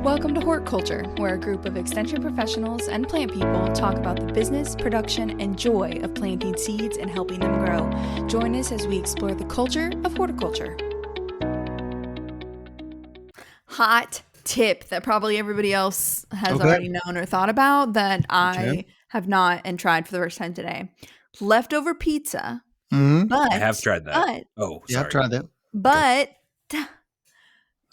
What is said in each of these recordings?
Welcome to Horticulture, where a group of extension professionals and plant people talk about the business, production, and joy of planting seeds and helping them grow. Join us as we explore the culture of horticulture. Hot tip that probably everybody else has already known or thought about that I have not and tried for the first time today. Leftover pizza. Mm-hmm. But I have tried that. I've tried that. But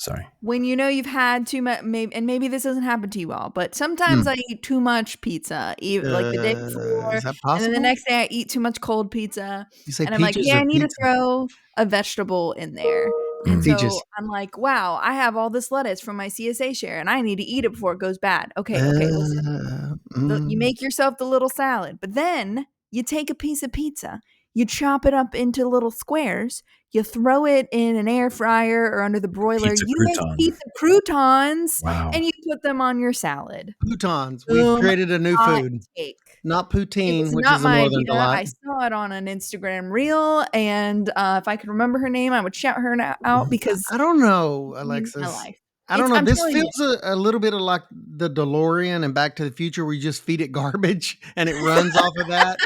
Sorry. when you know you've had too much, maybe this doesn't happen to you all, but sometimes I eat too much pizza, even like the day before, Is that possible? and then the next day I eat too much cold pizza, You say and I'm like, peaches yeah, or I need pizza? to throw a vegetable in there. And Peaches. so I'm like, wow, I have all this lettuce from my CSA share, and I need to eat it before it goes bad. Okay, listen. You make yourself the little salad, but then you take a piece of pizza, you chop it up into little squares, you throw it in an air fryer or under the broiler. Pizza You crouton. make pizza croutons, Wow. and you put them on your salad. Croutons. We've created a new Hot food. take. Not It poutine, was which not is a my northern idea. I delight. saw it on an Instagram reel, and if I could remember her name, I would shout her out because I don't know, my Alexis. life. I don't know. I'm This telling feels a little bit like the DeLorean and Back to the Future, where you just feed it garbage and it runs off of that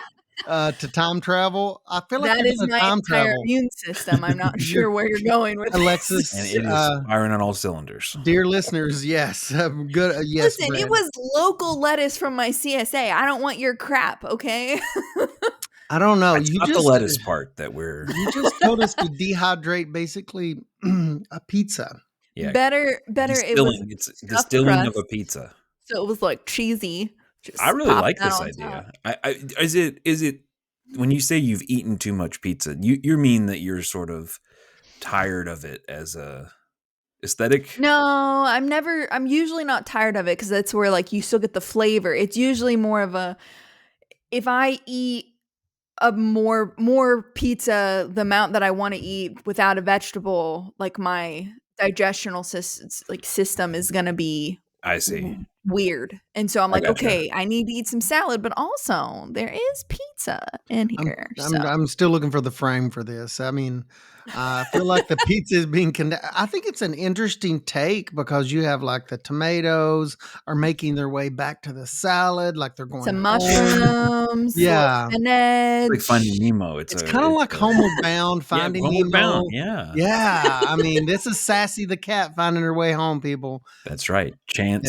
to time travel. I feel like that you're is gonna my time entire travel. immune system. I'm not sure where you're going with Alexis, And it is firing on all cylinders. dear listeners, yes, good. Yes, Listen, Brad. it was local lettuce from my CSA. I don't want your crap, okay? I don't know. It's not the lettuce part that we're. You just told us to dehydrate basically a pizza. Yeah. Better. Distilling. It's distilling of a pizza. So it was like cheesy. I really like this idea. Is it when you say you've eaten too much pizza, you mean that you're sort of tired of it as a aesthetic? No, I'm usually not tired of it because that's where like you still get the flavor. It's usually more of a, if I eat a more pizza, the amount that I want to eat without a vegetable, like my digestional system is going to be, I see, weird. And so I'm like, okay, I need to eat some salad, but also there is pizza in here. I'm still looking for the frame for this. I mean, I feel like the pizza is being I think it's an interesting take because you have like the tomatoes are making their way back to the salad, like they're going some mushrooms, yeah, it's like Finding Nemo. It's kind of like Homeward Bound, Finding Nemo. Bound, yeah. I mean, this is Sassy the cat finding her way home, people. That's right, Chance.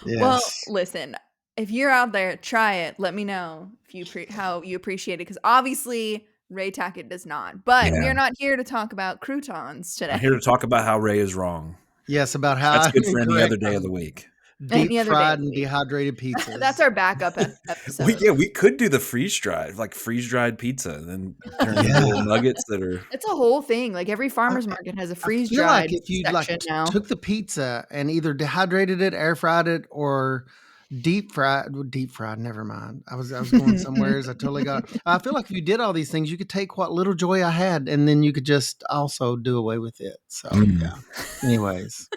Yes. Well, listen, if you're out there, try it. Let me know if how you appreciate it, because obviously Ray Tackett does not. But we're not here to talk about croutons today. I'm here to talk about how Ray is wrong. Yes, about how that's good for any other day of the week. Deep fried and dehydrated pizza. That's our backup episode. we could do the freeze dried pizza, and then turn into little nuggets that are. It's a whole thing. Like every farmer's market has a freeze dried like if you section now. Took the pizza and either dehydrated it, air fried it, or deep fried. Never mind. I was going somewhere as I totally got. I feel like if you did all these things, you could take what little joy I had, and then you could just also do away with it. So yeah. Anyways.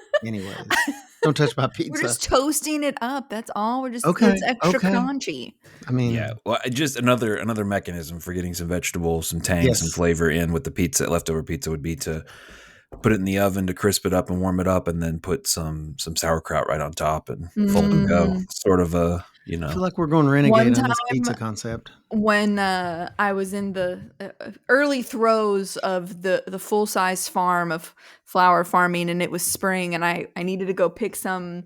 Don't touch my pizza. We're just toasting it up. That's all. We're just it's extra crunchy. I mean, well, just another mechanism for getting some vegetables, some tang, some flavor in with the pizza. Leftover pizza would be to put it in the oven to crisp it up and warm it up, and then put some sauerkraut right on top and fold and go. Sort of a I feel like we're going renegade on this pizza concept. When I was in the early throes of the full size farm of flower farming, and it was spring, and I needed to go pick some,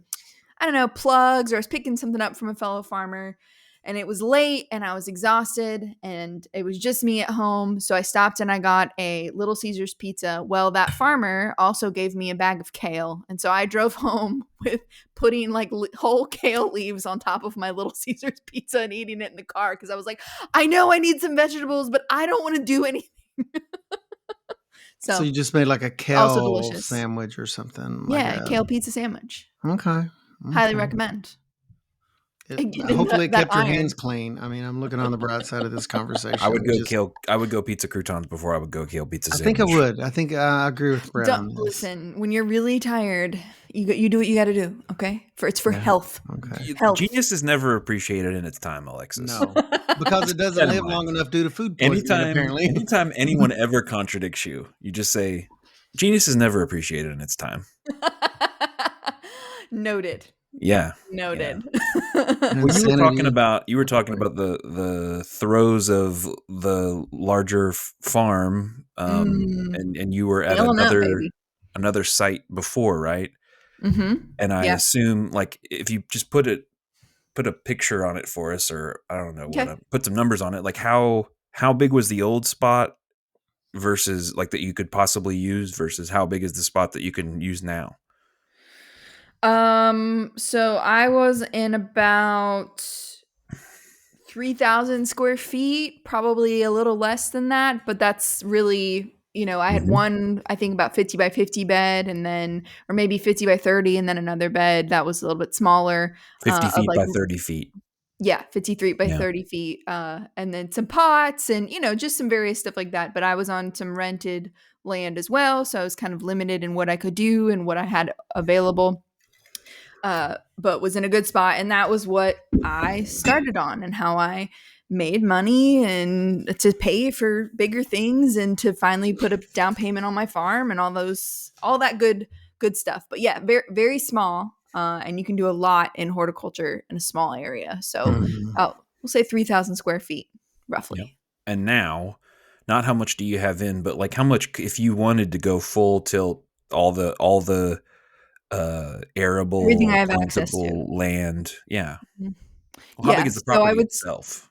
I don't know, plugs, or I was picking something up from a fellow farmer, and it was late and I was exhausted and it was just me at home. So I stopped and I got a Little Caesars pizza. Well, that farmer also gave me a bag of kale. And so I drove home with putting like whole kale leaves on top of my Little Caesars pizza and eating it in the car. Cause I was like, I know I need some vegetables, but I don't want to do anything. So you just made like a kale sandwich or something. Yeah, kale pizza sandwich. Okay. Highly recommend. Hopefully it kept your hands clean. I mean, I'm looking on the bright side of this conversation. I would go pizza croutons before I would go kale pizza sandwich. I think I would. I think I agree with Brad on this. Listen, when you're really tired, you do what you got to do, okay? It's for health. Okay. Health. Genius is never appreciated in its time, Alexis. No, because it doesn't live long enough due to food poisoning, apparently. Anytime anyone ever contradicts you, you just say, genius is never appreciated in its time. Noted. Yeah. Noted. An Well, insanity. you were talking about the throes of the larger farm, Mm, and you were at scaling up, baby. another site before, right? And I Yeah. assume, like, if you just put a picture on it for us, or I don't know Okay. put some numbers on it, like how big was the old spot versus like that you could possibly use versus how big is the spot that you can use now? So I was in about 3,000 square feet, probably a little less than that, but that's really, I had Mhm. one, I think about 50 by 50 bed, and then, or maybe 50 by 30, and then another bed that was a little bit smaller, 50 of feet like, by 30 feet. yeah, 53 by Yeah. 30 feet, and then some pots and, just some various stuff like that. But I was on some rented land as well. So I was kind of limited in what I could do and what I had available, but was in a good spot. And that was what I started on and how I made money and to pay for bigger things and to finally put a down payment on my farm and all that good stuff. But yeah, very, very small. And you can do a lot in horticulture in a small area. So Mhm. we'll say 3,000 square feet, Yeah. roughly. And now, not how much do you have in, but like how much if you wanted to go full tilt, all the Everything I arable, have access to. plantable land. Yeah. Mhm. Well, how big Yeah. is the So I property would itself?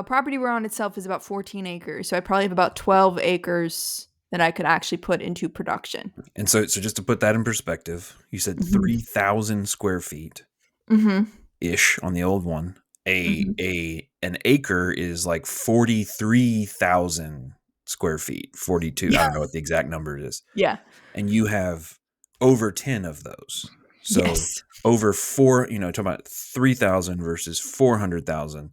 property we're on itself is about 14 acres. So I probably have about 12 acres that I could actually put into production. And so just to put that in perspective, you said Mhm. 3,000 square feet Mhm. ish on the old one. Mhm. An acre is like 43,000 square feet. 42. I Yeah. don't know what the exact number is. Yeah. And you have over 10 of those. So Yes. over four, talking about 3,000 versus 400,000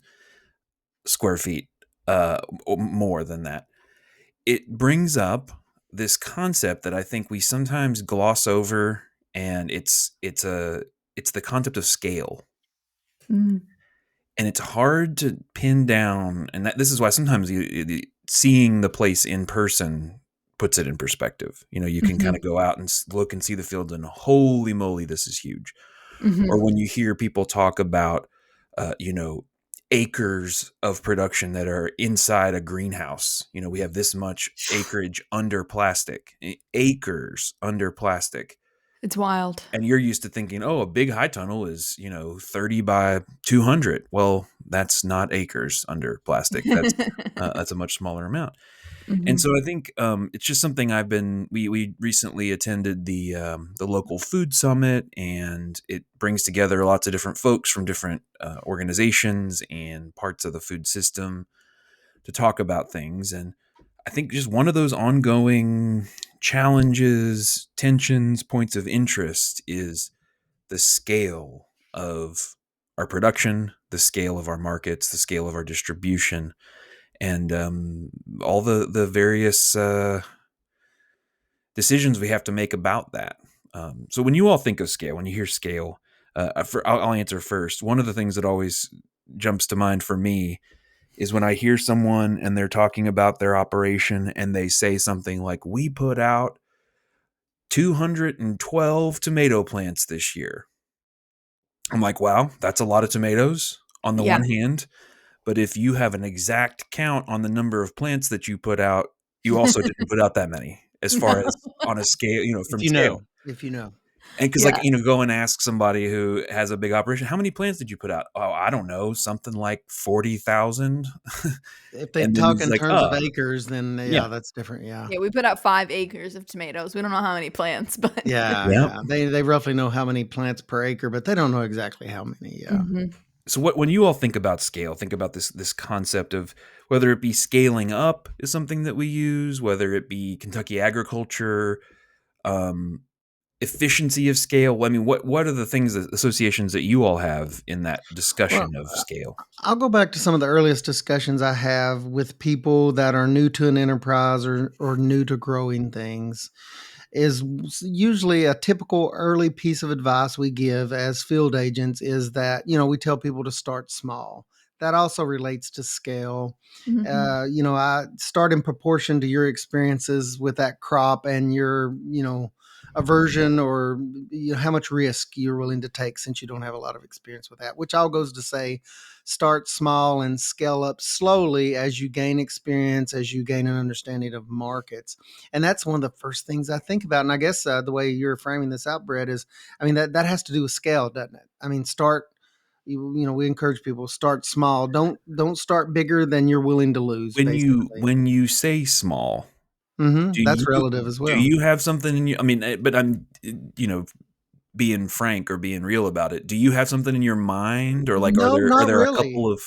square feet, more than that. It brings up this concept that I think we sometimes gloss over, and it's the concept of scale. Mm. And it's hard to pin down, and this is why sometimes seeing the place in person puts it in perspective. You can kind Mhm. of go out and look and see the field, and holy moly, this is huge. Or Mhm. when you hear people talk about, uh, you know, acres of production that are inside a greenhouse. We have this much acreage under plastic, acres under plastic. It's wild. And you're used to thinking, oh, a big high tunnel is, 30 by 200. Well, that's not acres under plastic. That's a much smaller amount. And Mhm. so I think it's just something we recently attended the local food summit, and it brings together lots of different folks from different organizations and parts of the food system to talk about things. And I think just one of those ongoing challenges, tensions, points of interest is the scale of our production, the scale of our markets, the scale of our distribution, and all the various decisions we have to make about that. So when you all think of scale, when you hear scale, I'll answer first. One of the things that always jumps to mind for me is when I hear someone and they're talking about their operation and they say something like, "We put out 212 tomato plants this year." I'm like, wow, that's a lot of tomatoes on the Yeah. one hand. But if you have an exact count on the number of plants that you put out, you also didn't put out that many as far No. as on a scale, If from you scale. know, if you know, And because, like, Yeah. go and ask somebody who has a big operation, how many plants did you put out? Oh, I don't know, something like 40,000. if they And then talk he's in like, terms of acres, then yeah, yeah, that's different. Yeah, Yeah, we put out 5 acres of tomatoes. We don't know how many plants, but yeah, yeah. yeah. They roughly know how many plants per acre, but they don't know exactly how many. Yeah. Mhm. So when you all think about scale, think about this concept of whether it be scaling up is something that we use, whether it be Kentucky agriculture, um, efficiency of scale. I mean, what are the things that associations that you all have in that Well, discussion of scale? I'll go back to some of the earliest discussions I have with people that are new to an enterprise or new to growing things. Is usually a typical early piece of advice we give as field agents is that, we tell people to start small. That also relates to scale. Mhm. I start in proportion to your experiences with that crop and your, aversion or how much risk you're willing to take since you don't have a lot of experience with that, which all goes to say start small and scale up slowly as you gain experience, as you gain an understanding of markets. And that's one of the first things I think about. And I guess the way you're framing this out, Brett, is, I mean, that has to do with scale, doesn't it? I mean, we encourage people start small. Don't start bigger than you're willing to lose, basically. When you say small, That's relative as do well. you have something in you? I mean, but I'm, you know, being frank or being real about it. Do you have something in your mind, or like, No, are not there a really. couple of?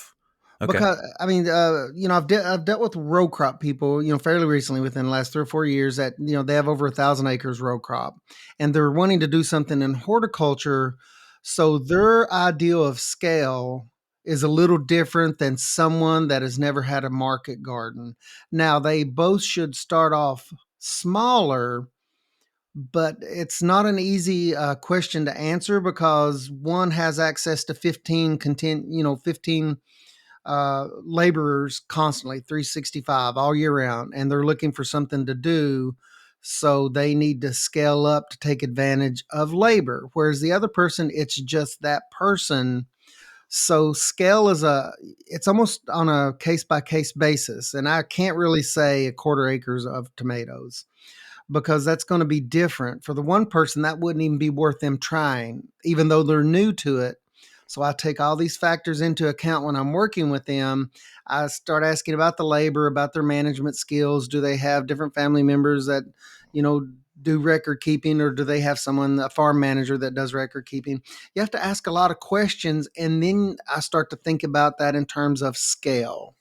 Okay. Because I mean, I've dealt with row crop people, fairly recently within the last 3 or 4 years that they have over 1,000 acres row crop, and they're wanting to do something in horticulture. So their idea of scale is a little different than someone that has never had a market garden. Now they both should start off smaller, but it's not an easy question to answer because one has access to 15 laborers constantly 365 all year round, and they're looking for something to do, so they need to scale up to take advantage of labor, whereas the other person, it's just that person. So scale it's almost on a case by case basis, and I can't really say a quarter acres of tomatoes because that's going to be different for the one person. That wouldn't even be worth them trying, even though they're new to it. So I take all these factors into account when I'm working with them. I start asking about the labor, about their management skills. Do they have different family members that, do record keeping, or do they have a farm manager that does record keeping? You have to ask a lot of questions. And then I start to think about that in terms of scale.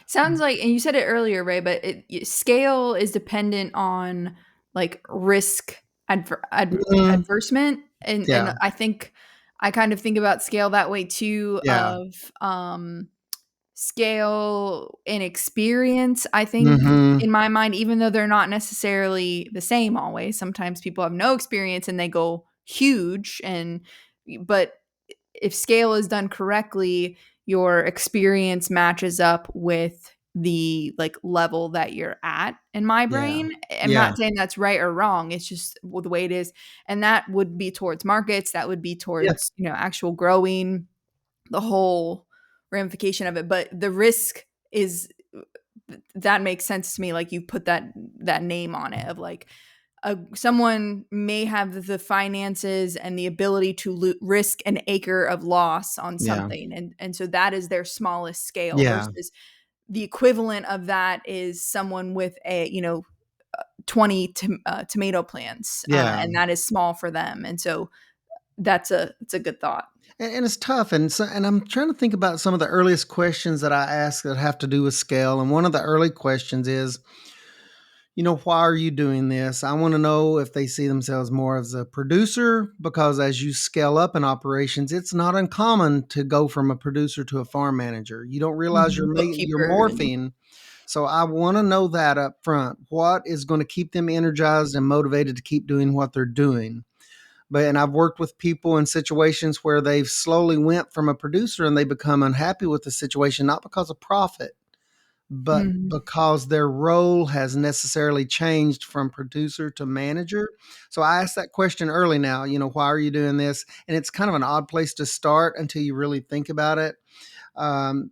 Sounds like, and you said it earlier, Ray, but scale is dependent on like risk Mhm. adversement, and Yeah. I think I kind of think about scale that way too. Yeah. Of scale and experience. I think Hmm. in my mind, even though they're not necessarily the same always, sometimes people have no experience and they go huge, but if scale is done correctly, your experience matches up with the like level that you're at in my Yeah. brain. I'm Yeah. not saying that's right or wrong. It's just the way it is. And that would be towards markets, that would be Yeah. towards, actual growing, the whole ramification of it. But the risk is that makes sense to me. Like you put that name on it of like someone may have the finances and the ability to risk an acre of loss on Yeah. something, and so that is their smallest scale Yeah. versus the equivalent of that is someone with 20 tomato plants, Yeah. and that is small for them, and so it's a good thought. And it's tough. And I'm trying to think about some of the earliest questions that I ask that have to do with scale. And one of the early questions is, why are you doing this? I want to know if they see themselves more as a producer, because as you scale up in operations, it's not uncommon to go from a producer to a farm manager. You don't realize Mhm. you're Bookkeeper and morphing. So I want to know that up front. What is going to keep them energized and motivated to keep doing what they're doing? And I've worked with people in situations where they've slowly went from a producer and they become unhappy with the situation, not because of profit, but Mhm. because their role has necessarily changed from producer to manager. So I asked that question early now, why are you doing this? And it's kind of an odd place to start until you really think about it.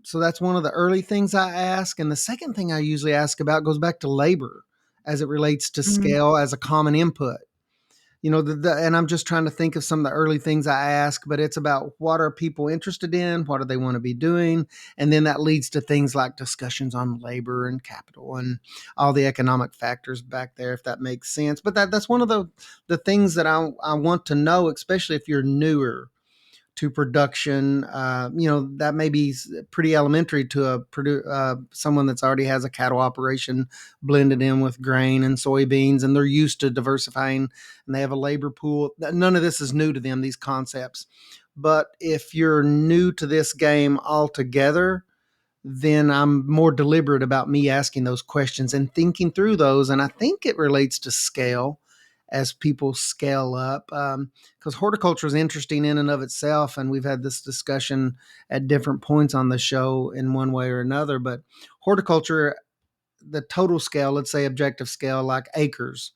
So that's one of the early things I ask. And the second thing I usually ask about goes back to labor as it relates to Mhm. scale as a common input. And I'm just trying to think of some of the early things I ask, but it's about what are people interested in? What do they want to be doing? And then that leads to things like discussions on labor and capital and all the economic factors back there, if that makes sense. But that's one of the things that I want to know, especially if you're newer to production. That may be pretty elementary to someone that's already has a cattle operation blended in with grain and soybeans, and they're used to diversifying, and they have a labor pool. None of this is new to them, these concepts. But if you're new to this game altogether, then I'm more deliberate about me asking those questions and thinking through those. And I think it relates to scale as people scale up. Because horticulture is interesting in and of itself. And we've had this discussion at different points on the show in one way or another. But horticulture, the total scale, let's say objective scale, like acres,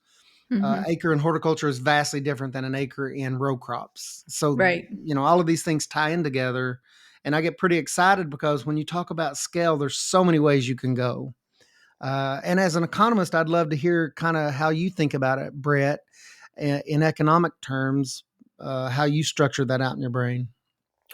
Hmm. Acre in horticulture is vastly different than an acre in row crops. So, Right. all of these things tie in together. And I get pretty excited because when you talk about scale, there's so many ways you can go. And as an economist, I'd love to hear kind of how you think about it, Brett, in economic terms, how you structure that out in your brain.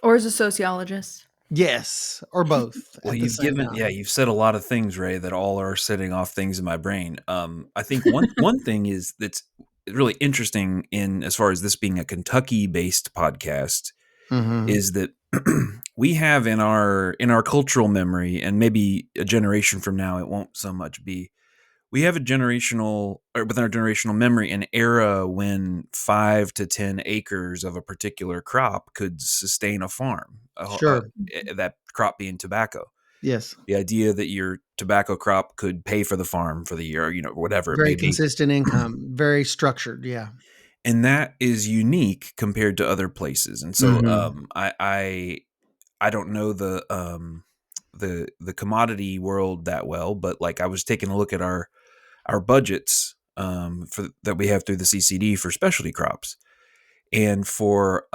Or as a sociologist. Yes, or both Well, at the same time. you've said a lot of things, Ray, that all are setting off things in my brain. I think one thing is that's really interesting in as far as this being a Kentucky-based podcast Mm-hmm. is that we have in our cultural memory, and maybe a generation from now it won't so much be. We have within our generational memory, an era when 5 to 10 acres of a particular crop could sustain a farm. Sure. That crop being tobacco. Yes. The idea that your tobacco crop could pay for the farm for the year, whatever it Very may be. consistent income, very structured. Yeah. And that is unique compared to other places. And so Mhm. I don't know the commodity world that well, but like I was taking a look at our budgets for that we have through the CCD for specialty crops, and for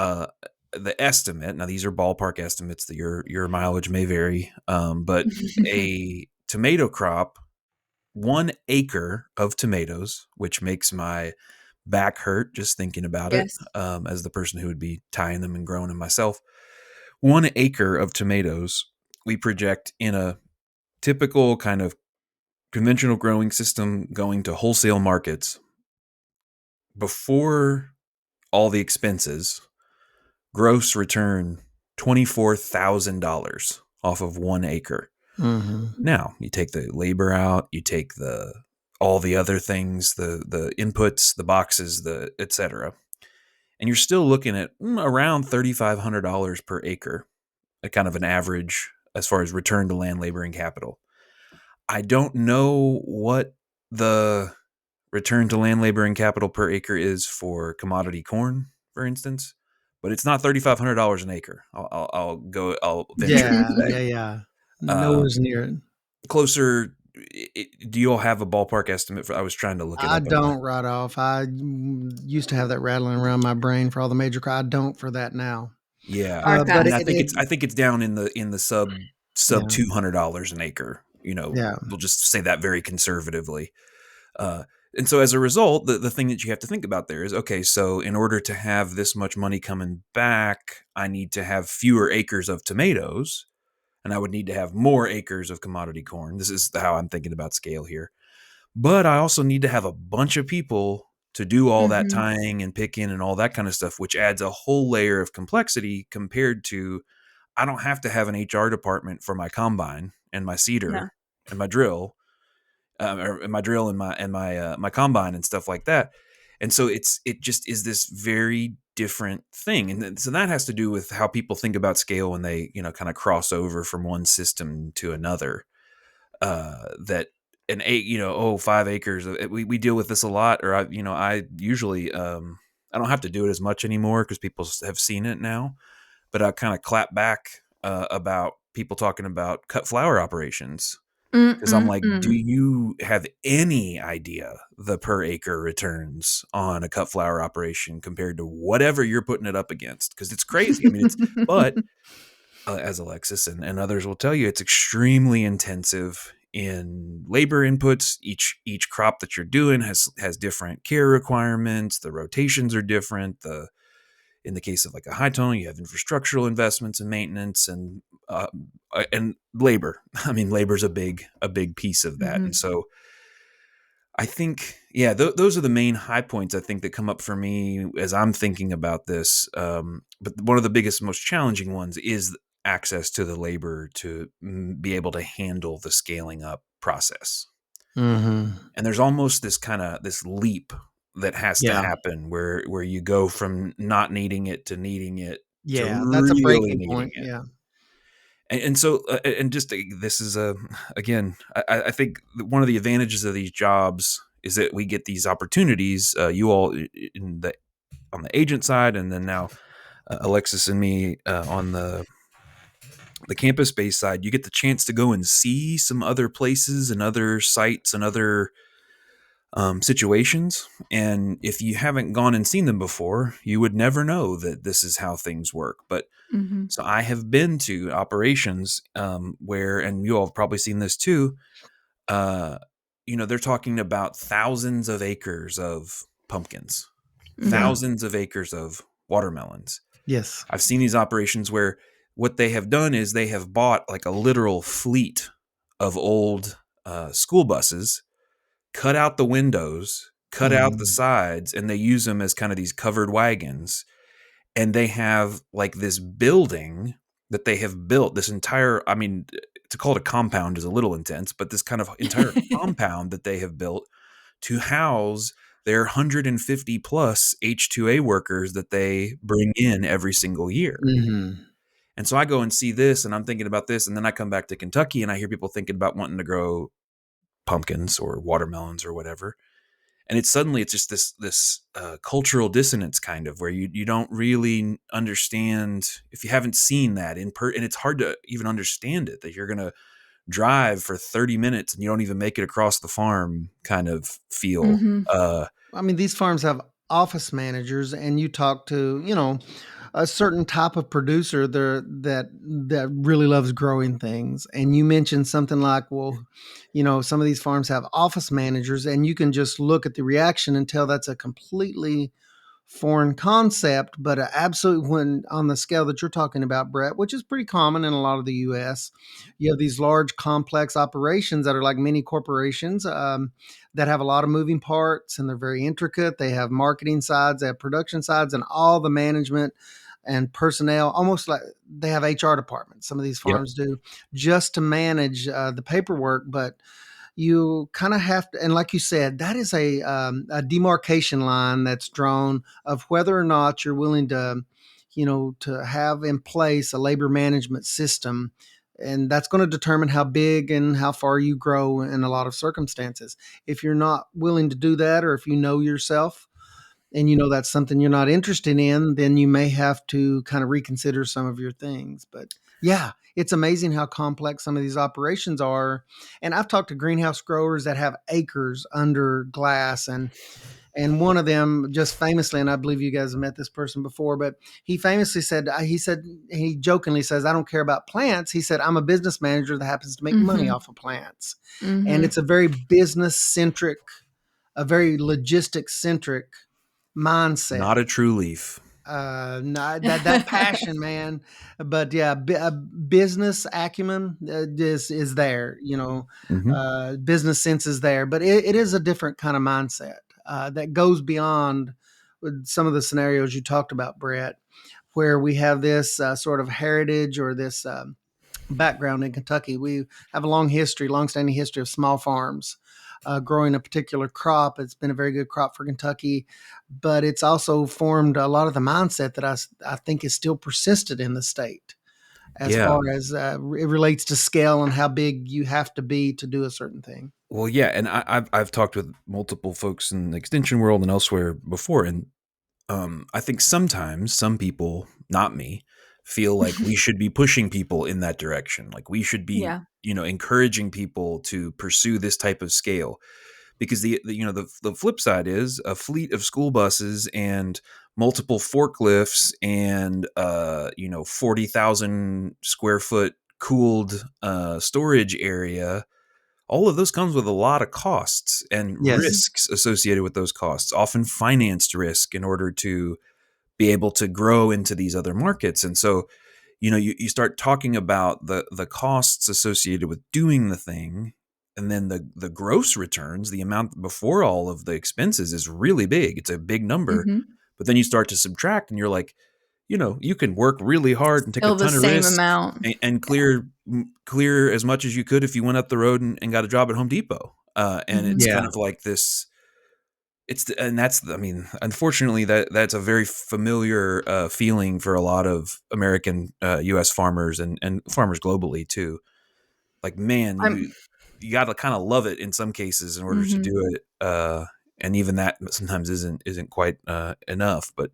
the estimate. Now these are ballpark estimates that your mileage may vary, but a tomato crop, 1 acre of tomatoes, which makes my back hurt just thinking about it, Yes. as the person who would be tying them and growing them myself. 1 acre of tomatoes we project in a typical kind of conventional growing system going to wholesale markets before all the expenses, gross return $24,000 off of 1 acre. Mhm. Now you take the labor out, you take all the other things, the inputs, the boxes, the etc., and you're still looking at around $3,500 per acre, a kind of an average as far as return to land, labor, and capital. I don't know what the return to land, labor, and capital per acre is for commodity corn, for instance, but it's not $3,500 an acre. I'll venture Yeah, to say. yeah. Uh, Nowhere's near it. Closer. Do you all have a ballpark estimate for? I was trying to look it I up. don't right off. I used to have that rattling around my brain for all the major I don't for that now. Yeah, Our But and past. I think it's down in the sub yeah, $200 an acre. yeah. We'll just say that very conservatively. Uh, and so as a result, the thing that you have to think about there is, okay, so in order to have this much money coming back, I need to have fewer acres of tomatoes, and I would need to have more acres of commodity corn. This is how I'm thinking about scale here. But I also need to have a bunch of people to do all that Hmm. tying and picking and all that kind of stuff, which adds a whole layer of complexity compared to I don't have to have an HR department for my combine and my Yeah. seeder and my drill, or my drill and my combine and stuff like that. And so it just is this very different thing, and so that has to do with how people think about scale when they kind of cross over from one system to another. That an 5 acres. We deal with this a lot, or I usually I don't have to do it as much anymore because people have seen it now. But I kind of clap back about people talking about cut flower operations because I'm like, do Mm-mm-mm. you have any idea the per acre returns on a cut flower operation compared to whatever you're putting it up against? Because it's crazy. I mean, but as Alexis and others will tell you, it's extremely intensive in labor inputs. Each crop that you're doing has different care requirements. The rotations are different. In the case of like a high tone, you have infrastructural investments and maintenance and labor. I mean, labor's a big piece of that. And Mhm. so I think, yeah, those are the main high points I think that come up for me as I'm thinking about this. But one of the biggest, most challenging ones is access to the labor to be able to handle the scaling up process. Mhm. And there's almost this leap that has to Yeah. happen where you go from not needing it to needing it to Yeah, that's a really breaking needing point. it. Yeah. And so, and just this is again, I think one of the advantages of these jobs is that we get these opportunities. You all on the agent side, and then now Alexis and me on the campus based side, you get the chance to go and see some other places and other sites and other situations. And if you haven't gone and seen them before, you would never know that this is how things work. But Mm-hmm. so I have been to operations where, and you all have probably seen this too, they're talking about thousands of acres of pumpkins, thousands of acres of watermelons. Yes. I've seen these operations where what they have done is they have bought like a literal fleet of old school buses, cut out the windows, cut out the sides, and they use them as kind of these covered wagons. And they have like this building that they have built, this entire, I mean, to call it a compound is a little intense, but this kind of entire compound that they have built to house their 150 plus H2A workers that they bring in every single year. Mm-hmm. And so I go and see this and I'm thinking about this. And then I come back to Kentucky and I hear people thinking about wanting to grow pumpkins or watermelons or whatever. And it's just this cultural dissonance kind of where you don't really understand if you haven't seen that and it's hard to even understand it, that you're going to drive for 30 minutes and you don't even make it across the farm kind of feel. Mm-hmm. I mean, these farms have office managers, and you talk to, a certain type of producer there that really loves growing things. And you mentioned something like, well, some of these farms have office managers, and you can just look at the reaction and tell that's a completely foreign concept, but absolutely when on the scale that you're talking about, Brett, which is pretty common in a lot of the U.S., you have these large complex operations that are like mini corporations that have a lot of moving parts and they're very intricate. They have marketing sides, they have production sides, and all the management and personnel, almost like they have HR departments. Some of these farms do just to manage the paperwork, but you kind of have to, and like you said, that is a demarcation line that's drawn of whether or not you're willing to, to have in place a labor management system. And that's going to determine how big and how far you grow in a lot of circumstances. If you're not willing to do that, or if you know yourself and that's something you're not interested in, then you may have to kind of reconsider some of your things. But yeah, it's amazing how complex some of these operations are. And I've talked to greenhouse growers that have acres under glass, and one of them just famously, and I believe you guys have met this person before, but he famously said, he jokingly says, I don't care about plants. He said, I'm a business manager that happens to make money off of plants. And it's a very business centric, a very logistic centric mindset. Not a true leaf. Not that passion, man. But yeah, business acumen is there. Business sense is there, but it is a different kind of mindset that goes beyond some of the scenarios you talked about, Brett, where we have this sort of heritage or this background in Kentucky. We have a long-standing history of small farms. Growing a particular crop. It's been a very good crop for Kentucky, but it's also formed a lot of the mindset that I think is still persisted in the state as far as it relates to scale and how big you have to be to do a certain thing. Well, yeah, and I've talked with multiple folks in the extension world and elsewhere before, and I think sometimes some people, not me, feel like we should be pushing people in that direction. Like we should be, encouraging people to pursue this type of scale, because the flip side is a fleet of school buses and multiple forklifts and 40,000 square foot cooled storage area. All of those comes with a lot of costs and risks associated with those costs, often financed risk in order to be able to grow into these other markets. And so, you start talking about the costs associated with doing the thing, and then the gross returns, the amount before all of the expenses is really big. It's a big number, but then you start to subtract and you're like, you can work really hard and take a ton of risk amount. And clear as much as you could if you went up the road and got a job at Home Depot. And it's kind of like this. Unfortunately, that's a very familiar feeling for a lot of American U.S. farmers and farmers globally too. Like, man, you got to kind of love it in some cases in order to do it, and even that sometimes isn't quite enough. But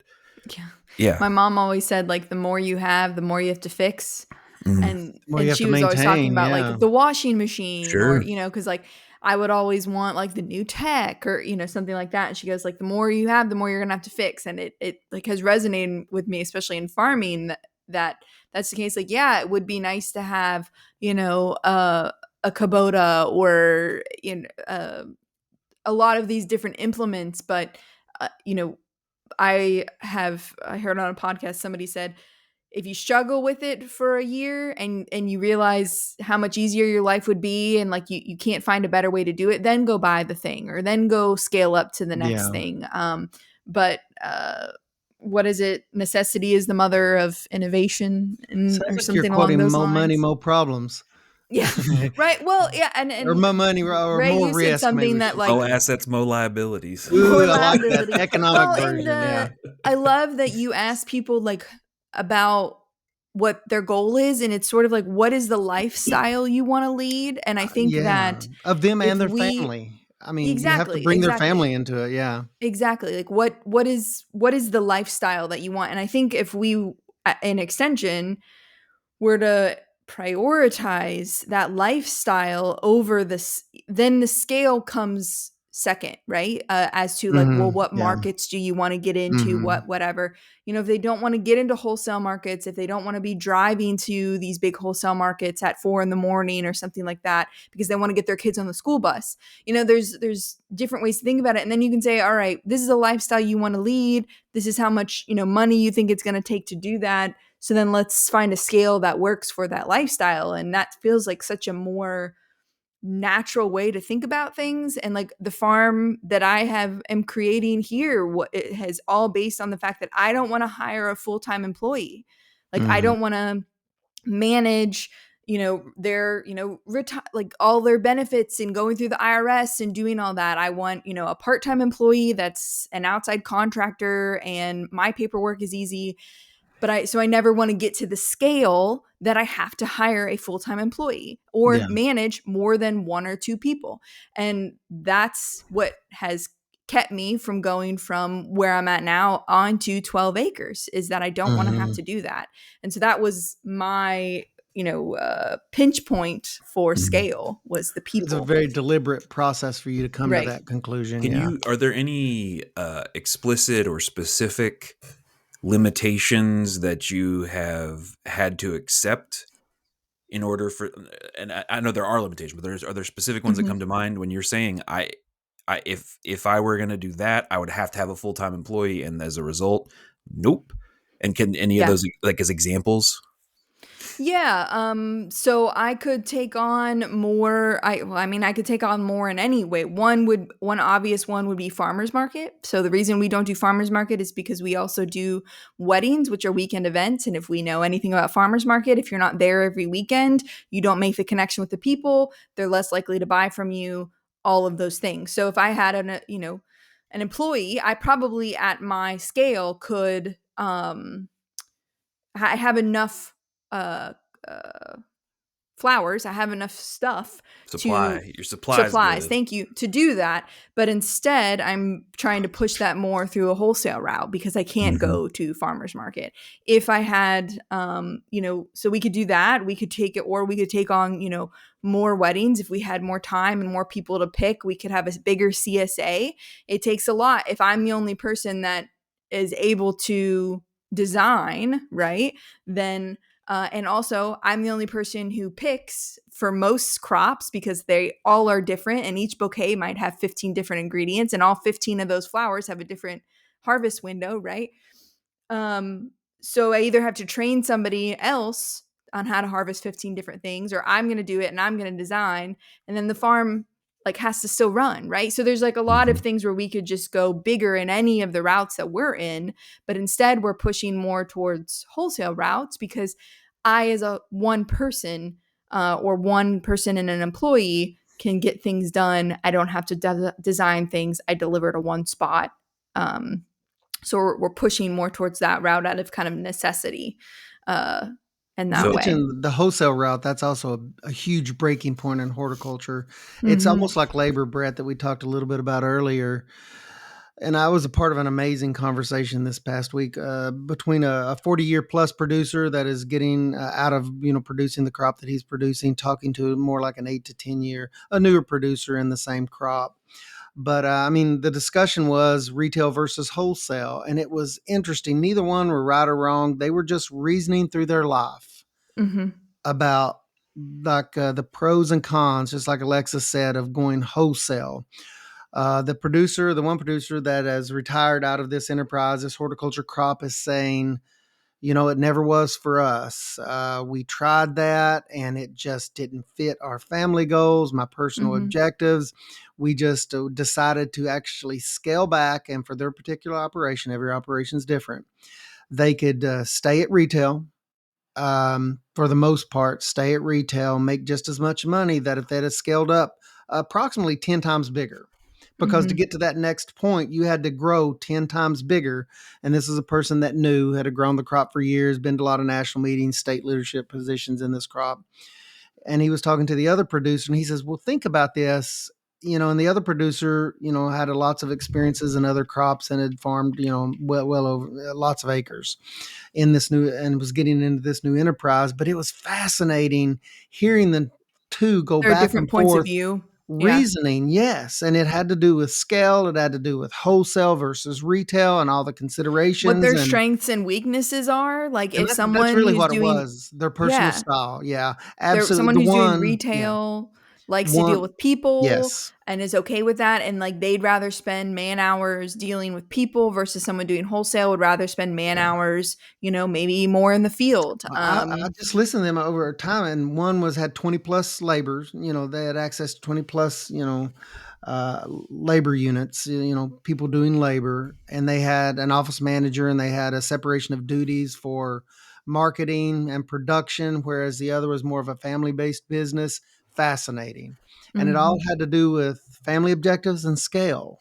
yeah, my mom always said, like, the more you have, the more you have to fix, and Well, you have she to was always talking maintain, about like the washing machine, Sure. or because like I would always want like the new tech or, something like that. And she goes like, the more you have, the more you're going to have to fix. And it like has resonated with me, especially in farming that's the case. Like, yeah, it would be nice to have, a Kubota or, a lot of these different implements. But, I heard on a podcast, somebody said, if you struggle with it for a year and you realize how much easier your life would be and like you can't find a better way to do it, then go buy the thing or then go scale up to the next thing. But what is it? Necessity is the mother of innovation, or something along those more lines. Money, more problems. Yeah. Right. Well, yeah. And or more money or Ray, more you risk. said something that like more assets, more liabilities. Ooh, I like that economic version. Yeah. I love that you ask people like about what their goal is, and it's sort of like, what is the lifestyle you want to lead? And I think that of them and their family. I mean, exactly, you have to bring their family into it. Yeah, exactly. Like what is the lifestyle that you want? And I think if we, in extension, were to prioritize that lifestyle over this, then the scale comes second, right? As to like, well, what markets do you want to get into? Whatever, if they don't want to get into wholesale markets, if they don't want to be driving to these big wholesale markets at 4 a.m. or something like that, because they want to get their kids on the school bus, there's different ways to think about it. And then you can say, all right, this is a lifestyle you want to lead. This is how much, money you think it's going to take to do that. So then let's find a scale that works for that lifestyle. And that feels like such a more natural way to think about things. And like the farm that I am creating here, it has all based on the fact that I don't want to hire a full-time employee. Like I don't want to manage, their, like all their benefits and going through the IRS and doing all that. I want, a part-time employee that's an outside contractor and my paperwork is easy. But I never want to get to the scale that I have to hire a full-time employee or manage more than 1 or 2 people. And that's what has kept me from going from where I'm at now on to 12 acres, is that I don't want to have to do that. And so that was my, pinch point for scale, was the people. It's a very deliberate process for you to come to that conclusion. Are there any explicit or specific limitations that you have had to accept in order for, and I know there are limitations, but are there specific ones that come to mind when you're saying, if I were going to do that, I would have to have a full-time employee, and as a result, nope. And can any of those, like as examples? Yeah. So I could take on more. I could take on more in any way. One obvious one would be farmers market. So the reason we don't do farmers market is because we also do weddings, which are weekend events. And if we know anything about farmers market, if you're not there every weekend, you don't make the connection with the people. They're less likely to buy from you. All of those things. So if I had an employee, I probably at my scale could I have enough flowers. I have enough stuff supplies. Thank you, to do that. But instead, I'm trying to push that more through a wholesale route because I can't go to farmers market. If I had, so we could do that. We could take it, or we could take on, more weddings. If we had more time and more people to pick, we could have a bigger CSA. It takes a lot. If I'm the only person that is able to design, right, then and also I'm the only person who picks for most crops because they all are different, and each bouquet might have 15 different ingredients, and all 15 of those flowers have a different harvest window, right? So I either have to train somebody else on how to harvest 15 different things, or I'm going to do it and I'm going to design, and then the farm like has to still run, right? So there's like a lot of things where we could just go bigger in any of the routes that we're in, but instead we're pushing more towards wholesale routes because I, as a one person or one person and an employee, can get things done. I don't have to design things. I deliver to one spot. So we're pushing more towards that route out of kind of necessity. And that way, the wholesale route, that's also a huge breaking point in horticulture. It's almost like labor, Brett, that we talked a little bit about earlier. And I was a part of an amazing conversation this past week between a 40-year plus producer that is getting out of producing the crop that he's producing, talking to more like an 8 to 10 year, a newer producer in the same crop. But I mean, the discussion was retail versus wholesale, and it was interesting. Neither one were right or wrong. They were just reasoning through their life Mm-hmm. about like the pros and cons, just like Alexis said, of going wholesale. The one producer that has retired out of this enterprise, this horticulture crop, is saying, it never was for us. We tried that and it just didn't fit our family goals, my personal Mm-hmm. objectives. We just decided to actually scale back. And for their particular operation, every operation is different. They could stay at retail, for the most part, stay at retail, make just as much money that if they'd have scaled up approximately 10 times bigger. Because to Mm-hmm. get to that next point, you had to grow 10 times bigger. And this is a person that had grown the crop for years, been to a lot of national meetings, state leadership positions in this crop. And he was talking to the other producer and he says, well, think about this. And the other producer, had lots of experiences in other crops and had farmed, well over lots of acres in this new and was getting into this new enterprise. But it was fascinating hearing the two go There are back different and points of forth view. Yeah. reasoning. Yes. And it had to do with scale. It had to do with wholesale versus retail and all the What considerations. their And strengths and weaknesses are. Like if that's someone really who's what it doing, was. Their personal yeah, style. Yeah. there Absolutely. someone The who's doing one, yeah. retail likes to deal One, with people yes. and is okay with that, and like they'd rather spend man hours dealing with people versus someone doing wholesale would rather spend man Yeah. hours, maybe more in the field. I just listened to them over time, and one had 20 plus laborers. They had access to 20 plus, labor units. People doing labor, and they had an office manager, and they had a separation of duties for marketing and production, whereas the other was more of a family based business. Fascinating, and it all Mhm. had to do with family objectives and scale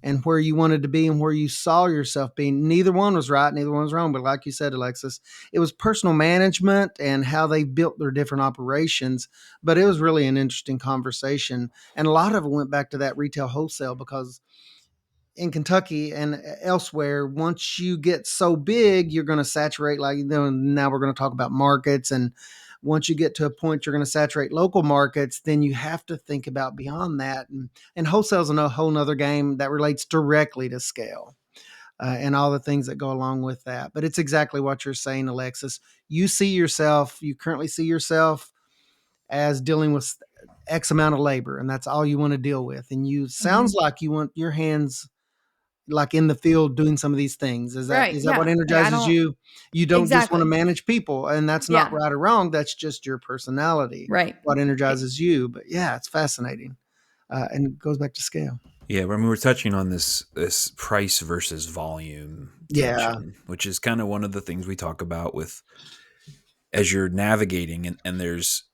and where you wanted to be and where you saw yourself being. Neither one was right, neither one was wrong. But like you said, Alexis, it was personal management and how they built their different operations. But it was really an interesting conversation. And a lot of it went back to that retail wholesale because in Kentucky and elsewhere, once you get so big, you're going to saturate. Like, now we're going to talk about markets. And once you get to a point you're going to saturate local markets, then you have to think about beyond that. And wholesale is a whole nother game that relates directly to scale. And all the things that go along with that. But it's exactly what you're saying, Alexis. You currently see yourself as dealing with X amount of labor, and that's all you want to deal with. And sounds Mhm. like you want your hands like in the field doing some of these things. Is that Right. is that what Yeah. Like I energizes don't you? You don't just want to exactly. manage people, and that's not Yeah. right or wrong. That's just your personality, Right. what Right. energizes you. But yeah, it's fascinating, and it goes back to scale. Yeah, when we were touching on this price versus volume Yeah, tension, which is kind of one of the things we talk about with as you're navigating, and there's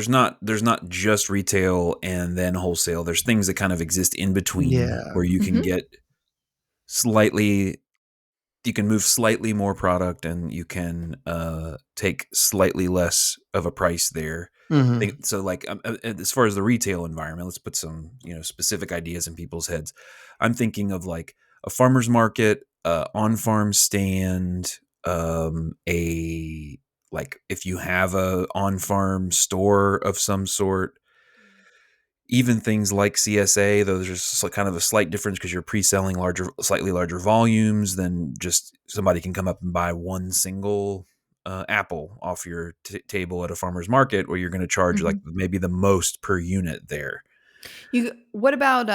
not just retail and then wholesale. There's things that kind of exist in between yeah, where you can Mhm. get slightly you can move slightly more product and you can take slightly less of a price there. hmm, So like as far as the retail environment, let's put some specific ideas in people's heads. I'm thinking of like a farmer's market, on farm stand, a like if you have a on farm store of some sort, even things like CSA, though there's just kind of a slight difference because you're pre-selling slightly larger volumes than just somebody can come up and buy one single apple off your table at a farmer's market where you're going to charge like Mhm. maybe the most per unit there. What about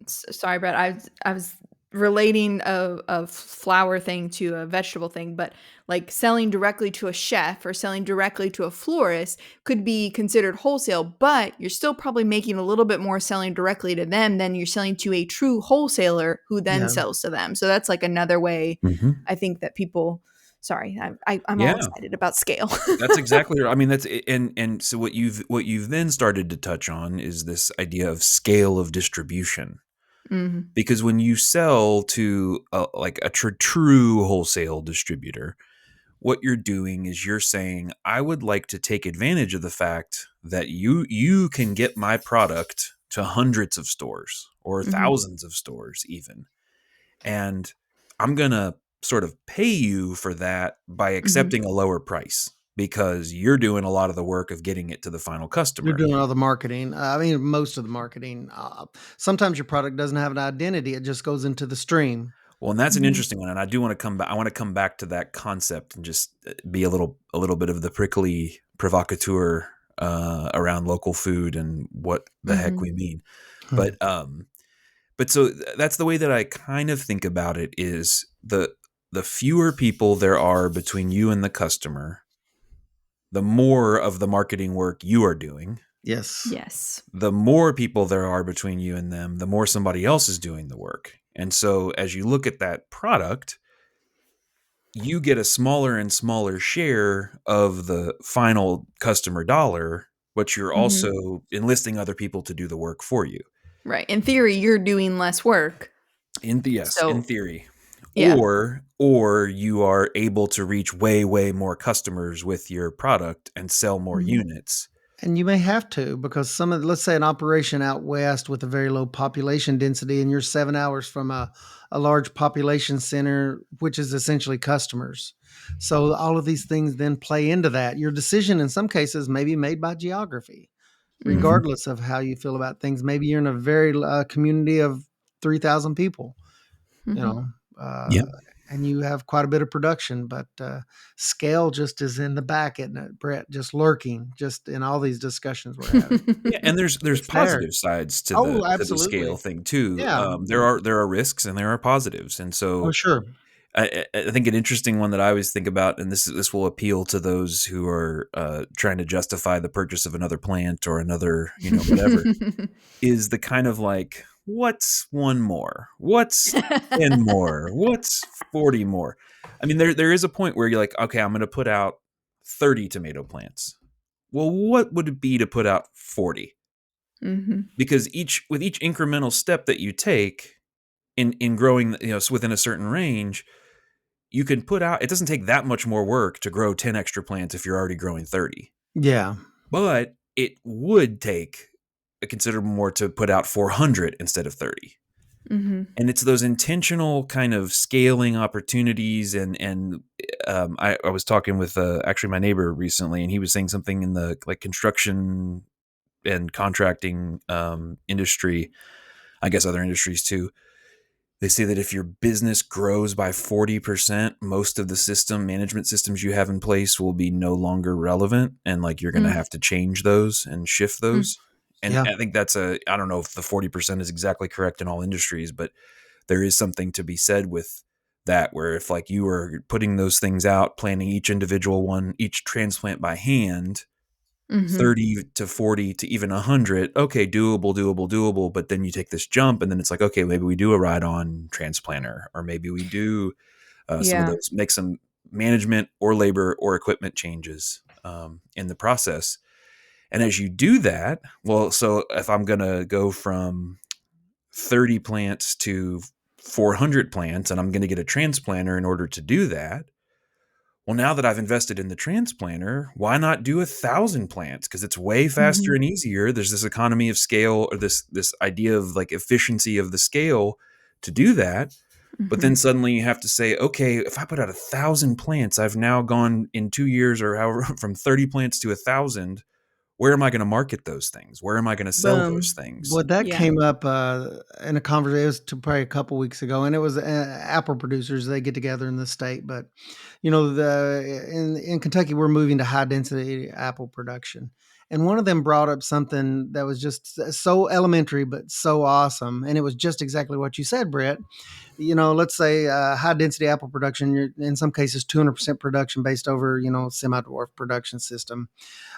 sorry, Brett. I was relating a flower thing to a vegetable thing, but like selling directly to a chef or selling directly to a florist could be considered wholesale, but you're still probably making a little bit more selling directly to them than you're selling to a true wholesaler who then yeah. sells to them. So that's like another way Mm-hmm. I think that people sorry, I'm all Yeah, excited about scale. that's exactly right. I mean, that's and so what you've then started to touch on is this idea of scale of distribution. Mhm. Because when you sell to like a true wholesale distributor, what you're doing is you're saying, I would like to take advantage of the fact that you can get my product to hundreds of stores or Mhm. thousands of stores even. and I'm going to sort of pay you for that by accepting a lower price because you're doing a lot of the work of getting it to the final You're customer. doing all the marketing. I mean, most of the marketing. Sometimes your product doesn't have an identity; it just goes into the stream. Well, and that's an Mhm. interesting one, and I do want to come back. I want to come back to that concept and just be a little bit of the prickly provocateur around local food and what the heck we Mhm. mean. Hmm. But so that's the way that I kind of think about it. Is the fewer people there are between you and the customer, the more of the marketing work you are doing. Yes. Yes. The more people there are between you and them, the more somebody else is doing the work. And so as you look at that product, you get a smaller and smaller share of the final customer dollar, but you're Mhm. also enlisting other people to do the work for you. Right. In theory, you're doing less work. Yes, in So, theory. yeah. Or you are able to reach way more customers with your product and sell more Mhm. units. And you may have to, because let's say an operation out west with a very low population density, and you're 7 hours from a large population center, which is essentially customers. So all of these things then play into that. Your decision in some cases may be made by geography, Mhm. regardless of how you feel about things. Maybe you're in a very community of 3,000 people, you Mhm. know, uh, Yep. and you have quite a bit of production, but scale just is in the back, isn't it, Brett? Just lurking, just in all these discussions we're having. Yeah, and there's It's there. positive sides Oh, to the scale absolutely. thing too. Yeah. There are risks and there are positives, and Oh, so sure. I think an interesting one that I always think about, and this will appeal to those who are trying to justify the purchase of another plant or another, whatever, is the kind of like, what's one more? What's 10 more? What's 40 more? I mean, there is a point where you're like, okay, I'm going to put out 30 tomato plants. Well, what would it be to put out 40? Mhm. Because with each incremental step that you take in growing, within a certain range, you can put out, it doesn't take that much more work to grow 10 extra plants if you're already growing 30. Yeah. But it would take a considerable more to put out 400 instead of 30. Mhm. And it's those intentional kind of scaling opportunities. And I was talking with actually my neighbor recently, and he was saying something in the like construction and contracting industry, I guess other industries too. They say that if your business grows by 40%, most of the management systems you have in place will be no longer relevant. And like you're going to Mm. have to change those and shift Mm. those. And Yeah. I think I don't know if the 40% is exactly correct in all industries, but there is something to be said with that, where if like you are putting those things out, planting each transplant by hand, Mhm. 30 to 40 to even 100, okay, doable, but then you take this jump and then it's like, okay, maybe we do a ride on transplanter, or maybe we do some of Yeah. those, make some management or labor or equipment changes in the process. And as you do that, well, so if I'm going to go from 30 plants to 400 plants and I'm going to get a transplanter in order to do that, well, now that I've invested in the transplanter, why not do 1,000 plants? Because it's way faster Mhm. and easier. There's this economy of scale, or this idea of like efficiency of the scale to do that. But then Mhm. suddenly you have to say, okay, if I put out 1,000 plants, I've now gone in 2 years or however from 30 plants to 1,000. Where am I going to market those things? Where am I going to sell those Boom. things? Well, that Yeah. came up in a conversation. It was probably a couple weeks ago, and it was apple producers. They get together in the state, but in Kentucky, we're moving to high density apple production, and one of them brought up something that was just so elementary but so awesome, and it was just exactly what you said, Brett. Let's say high density apple production. You're in some cases 200% production based over semi dwarf production system.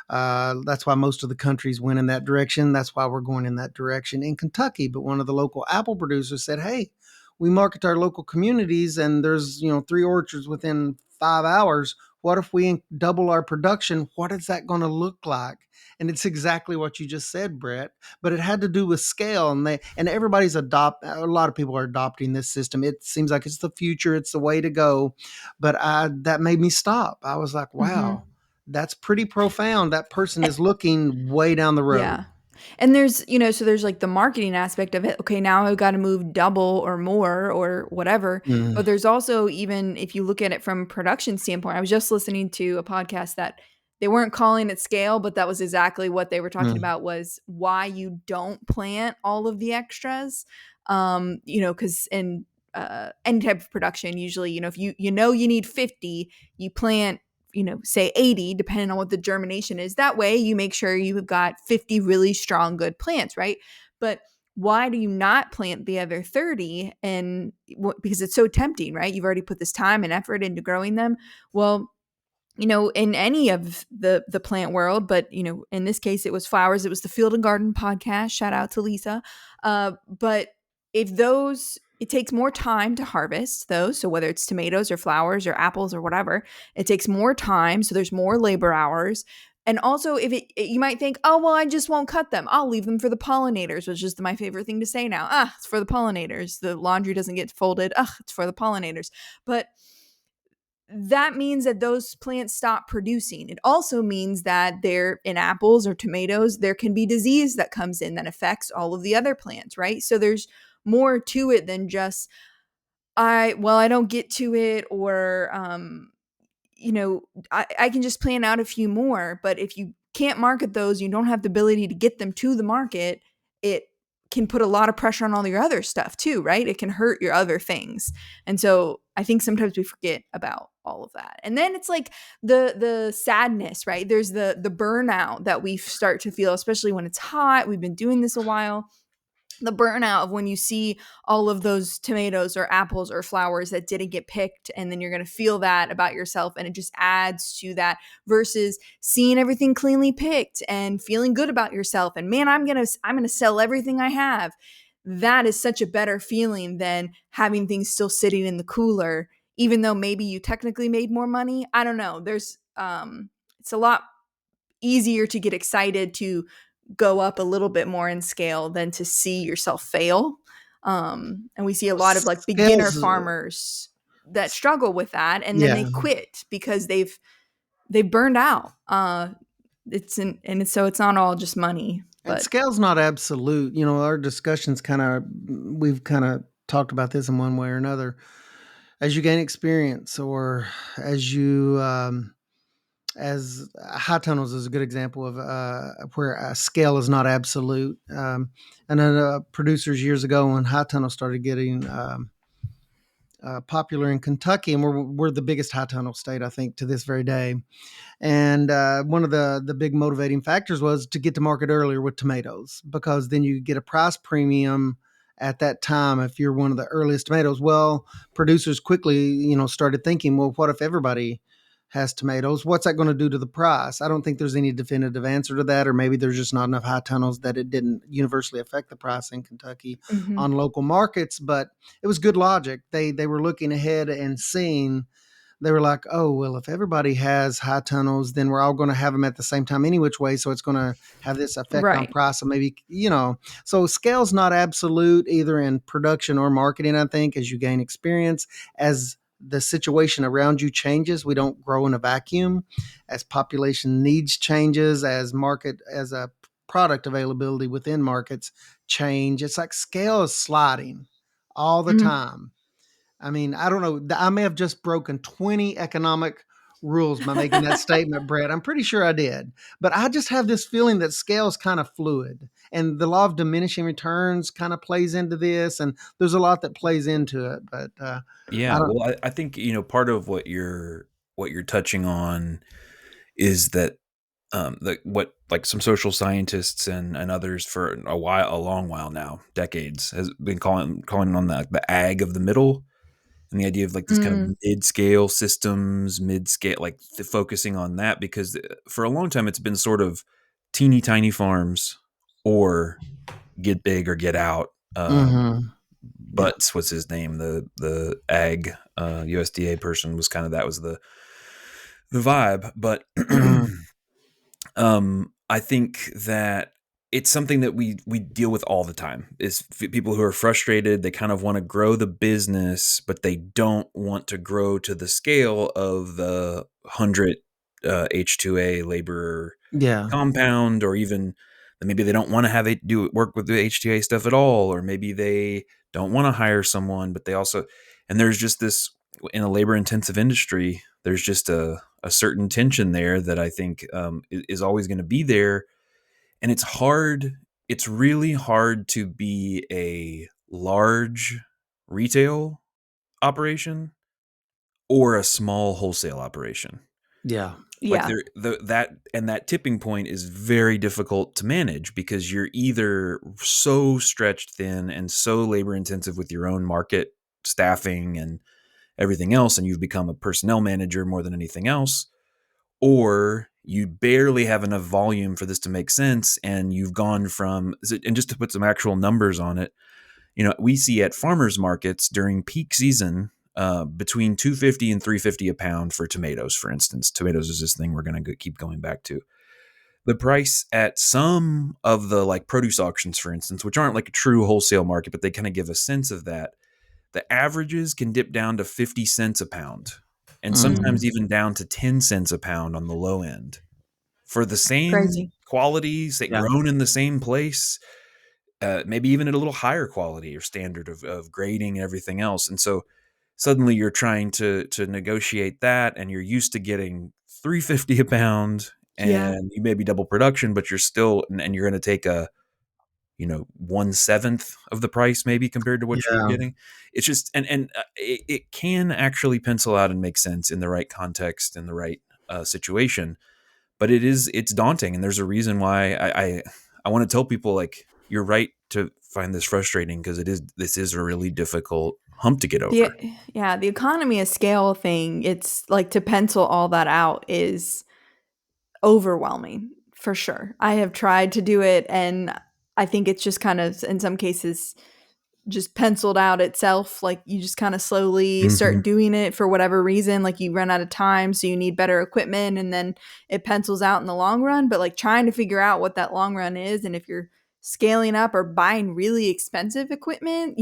That's why most of the countries went in that direction. That's why we're going in that direction in Kentucky. But one of the local apple producers said, "Hey, we market to our local communities, and there's 3 orchards within 5 hours. What if we double our production? What is that going to look like?" And it's exactly what you just said, Brett. But it had to do with scale, and everybody's a lot of people are adopting this system. It seems like it's the future, it's the way to go. But that made me stop. I was like, Mhm. wow, that's pretty profound. That person is looking way down the Yeah. road. And there's, so there's like the marketing aspect of it. Okay, now I've got to move double or more or whatever. Mm. But there's also, even if you look at it from a production standpoint, I was just listening to a podcast that they weren't calling it scale, but that was exactly what they were talking Mm. about, was why you don't plant all of the extras. Because in any type of production, usually, if you you need 50, you plant, say 80, depending on what the germination is. That way you make sure you've got 50 really strong, good plants, right? But why do you not plant the other 30? And because it's so tempting, right? You've already put this time and effort into growing them. Well, in any of the plant world, but in this case it was flowers. It was the Field and Garden podcast. Shout out to Lisa. But if those, it takes more time to harvest those. So whether it's tomatoes or flowers or apples or whatever, it takes more time. So there's more labor hours. And also, if you might think, oh, well, I just won't cut them. I'll leave them for the pollinators, which is my favorite thing to say now. It's for the pollinators. The laundry doesn't get folded. It's for the pollinators. But that means that those plants stop producing. It also means that there, in apples or tomatoes, there can be disease that comes in that affects all of the other plants, right? So there's more to it than just I don't get to it, or I can just plan out a few more. But if you can't market those, you don't have the ability to get them to the market, it can put a lot of pressure on all your other stuff too, right? It can hurt your other things. And so I think sometimes we forget about all of that. And then it's like the sadness, right? There's the burnout that we start to feel, especially when it's hot. We've been doing this a while. The burnout of when you see all of those tomatoes or apples or flowers that didn't get picked, and then you're going to feel that about yourself, and it just adds to that, versus seeing everything cleanly picked and feeling good about yourself and, man, I'm going to sell everything I have. That is such a better feeling than having things still sitting in the cooler, even though maybe you technically made more money. I don't know. There's it's a lot easier to get excited to go up a little bit more in scale than to see yourself fail. And we see a lot of like beginner farmers that struggle with that, and then they quit because they've burned out. So it's not all just money. But And scale's not absolute. Our discussions we've kind of talked about this in one way or another. As you gain experience, or as you as high tunnels is a good example of where a scale is not absolute. And then producers years ago, when high tunnels started getting popular in Kentucky, and we're the biggest high tunnel state, I think, to this very day. And one of the big motivating factors was to get to market earlier with tomatoes, because then you get a price premium at that time if you're one of the earliest tomatoes. Well, producers quickly, started thinking, well, what if everybody has tomatoes? What's that going to do to the price? I don't think there's any definitive answer to that, or maybe there's just not enough high tunnels that it didn't universally affect the price in Kentucky on local markets. But it was good logic. They were looking ahead and seeing. They were like, oh, well, if everybody has high tunnels, then we're all going to have them at the same time any which way. So it's going to have this effect on price. And maybe, so scale's not absolute either in production or marketing, I think, as you gain experience, as the situation around you changes. We don't grow in a vacuum. As population needs changes, as a product availability within markets change, it's like scale is sliding all the time. I mean, I don't know. I may have just broken 20 economic rules by making that statement, Brett. I'm pretty sure I did. But I just have this feeling that scale is kind of fluid, and the law of diminishing returns kind of plays into this, and there's a lot that plays into it. But I think part of what you're touching on is that what like some social scientists and others for a long while now, decades, has been calling on the ag of the middle. And the idea of like these kind of mid-scale systems, like focusing on that, because for a long time it's been sort of teeny tiny farms or get big or get out. But what's his name? The ag USDA person was kind of, that was the vibe. But I think that it's something that we deal with all the time, is people who are frustrated. They kind of want to grow the business, but they don't want to grow to the scale of the 100 H2A laborer compound, or even maybe they don't want to have it do work with the HTA stuff at all, or maybe they don't want to hire someone, but they also, and there's just this, in a labor intensive industry, there's just a certain tension there that I think is always going to be there. And it's hard. It's really hard to be a large retail operation or a small wholesale operation. Yeah. Like Yeah. that tipping point is very difficult to manage because you're either so stretched thin and so labor intensive with your own market staffing and everything else, and you've become a personnel manager more than anything else, or you barely have enough volume for this to make sense, and you've gone from, and just to put some actual numbers on it, we see at farmers markets during peak season between $2.50 and $3.50 a pound for tomatoes, for instance. Tomatoes is this thing we're going to keep going back to. The price at some of the like produce auctions, for instance, which aren't like a true wholesale market, but they kind of give a sense of that. The averages can dip down to 50 cents a pound, and sometimes even down to 10 cents a pound on the low end for the same Crazy. qualities that Yeah. grown in the same place. Maybe even at a little higher quality or standard of grading and everything else. And so suddenly you're trying to negotiate that, and you're used to getting $3.50 a pound, Yeah. and you may be double production, but you're still, and you're going to take a 1/7 of the price maybe compared to what you were Yeah. getting. It's just, and it can actually pencil out and make sense in the right context, in the right situation, but it's daunting, and there's a reason why I want to tell people, like, you're right to find this frustrating, because this is a really difficult hump to get over. The economy of scale thing, it's like to pencil all that out is overwhelming for sure. I have tried to do it, and I think it's just kind of, in some cases, just penciled out itself. Like you just kind of slowly Mhm. start doing it for whatever reason. Like you run out of time, so you need better equipment, and then it pencils out in the long run. But like trying to figure out what that long run is, and if you're scaling up or buying really expensive equipment,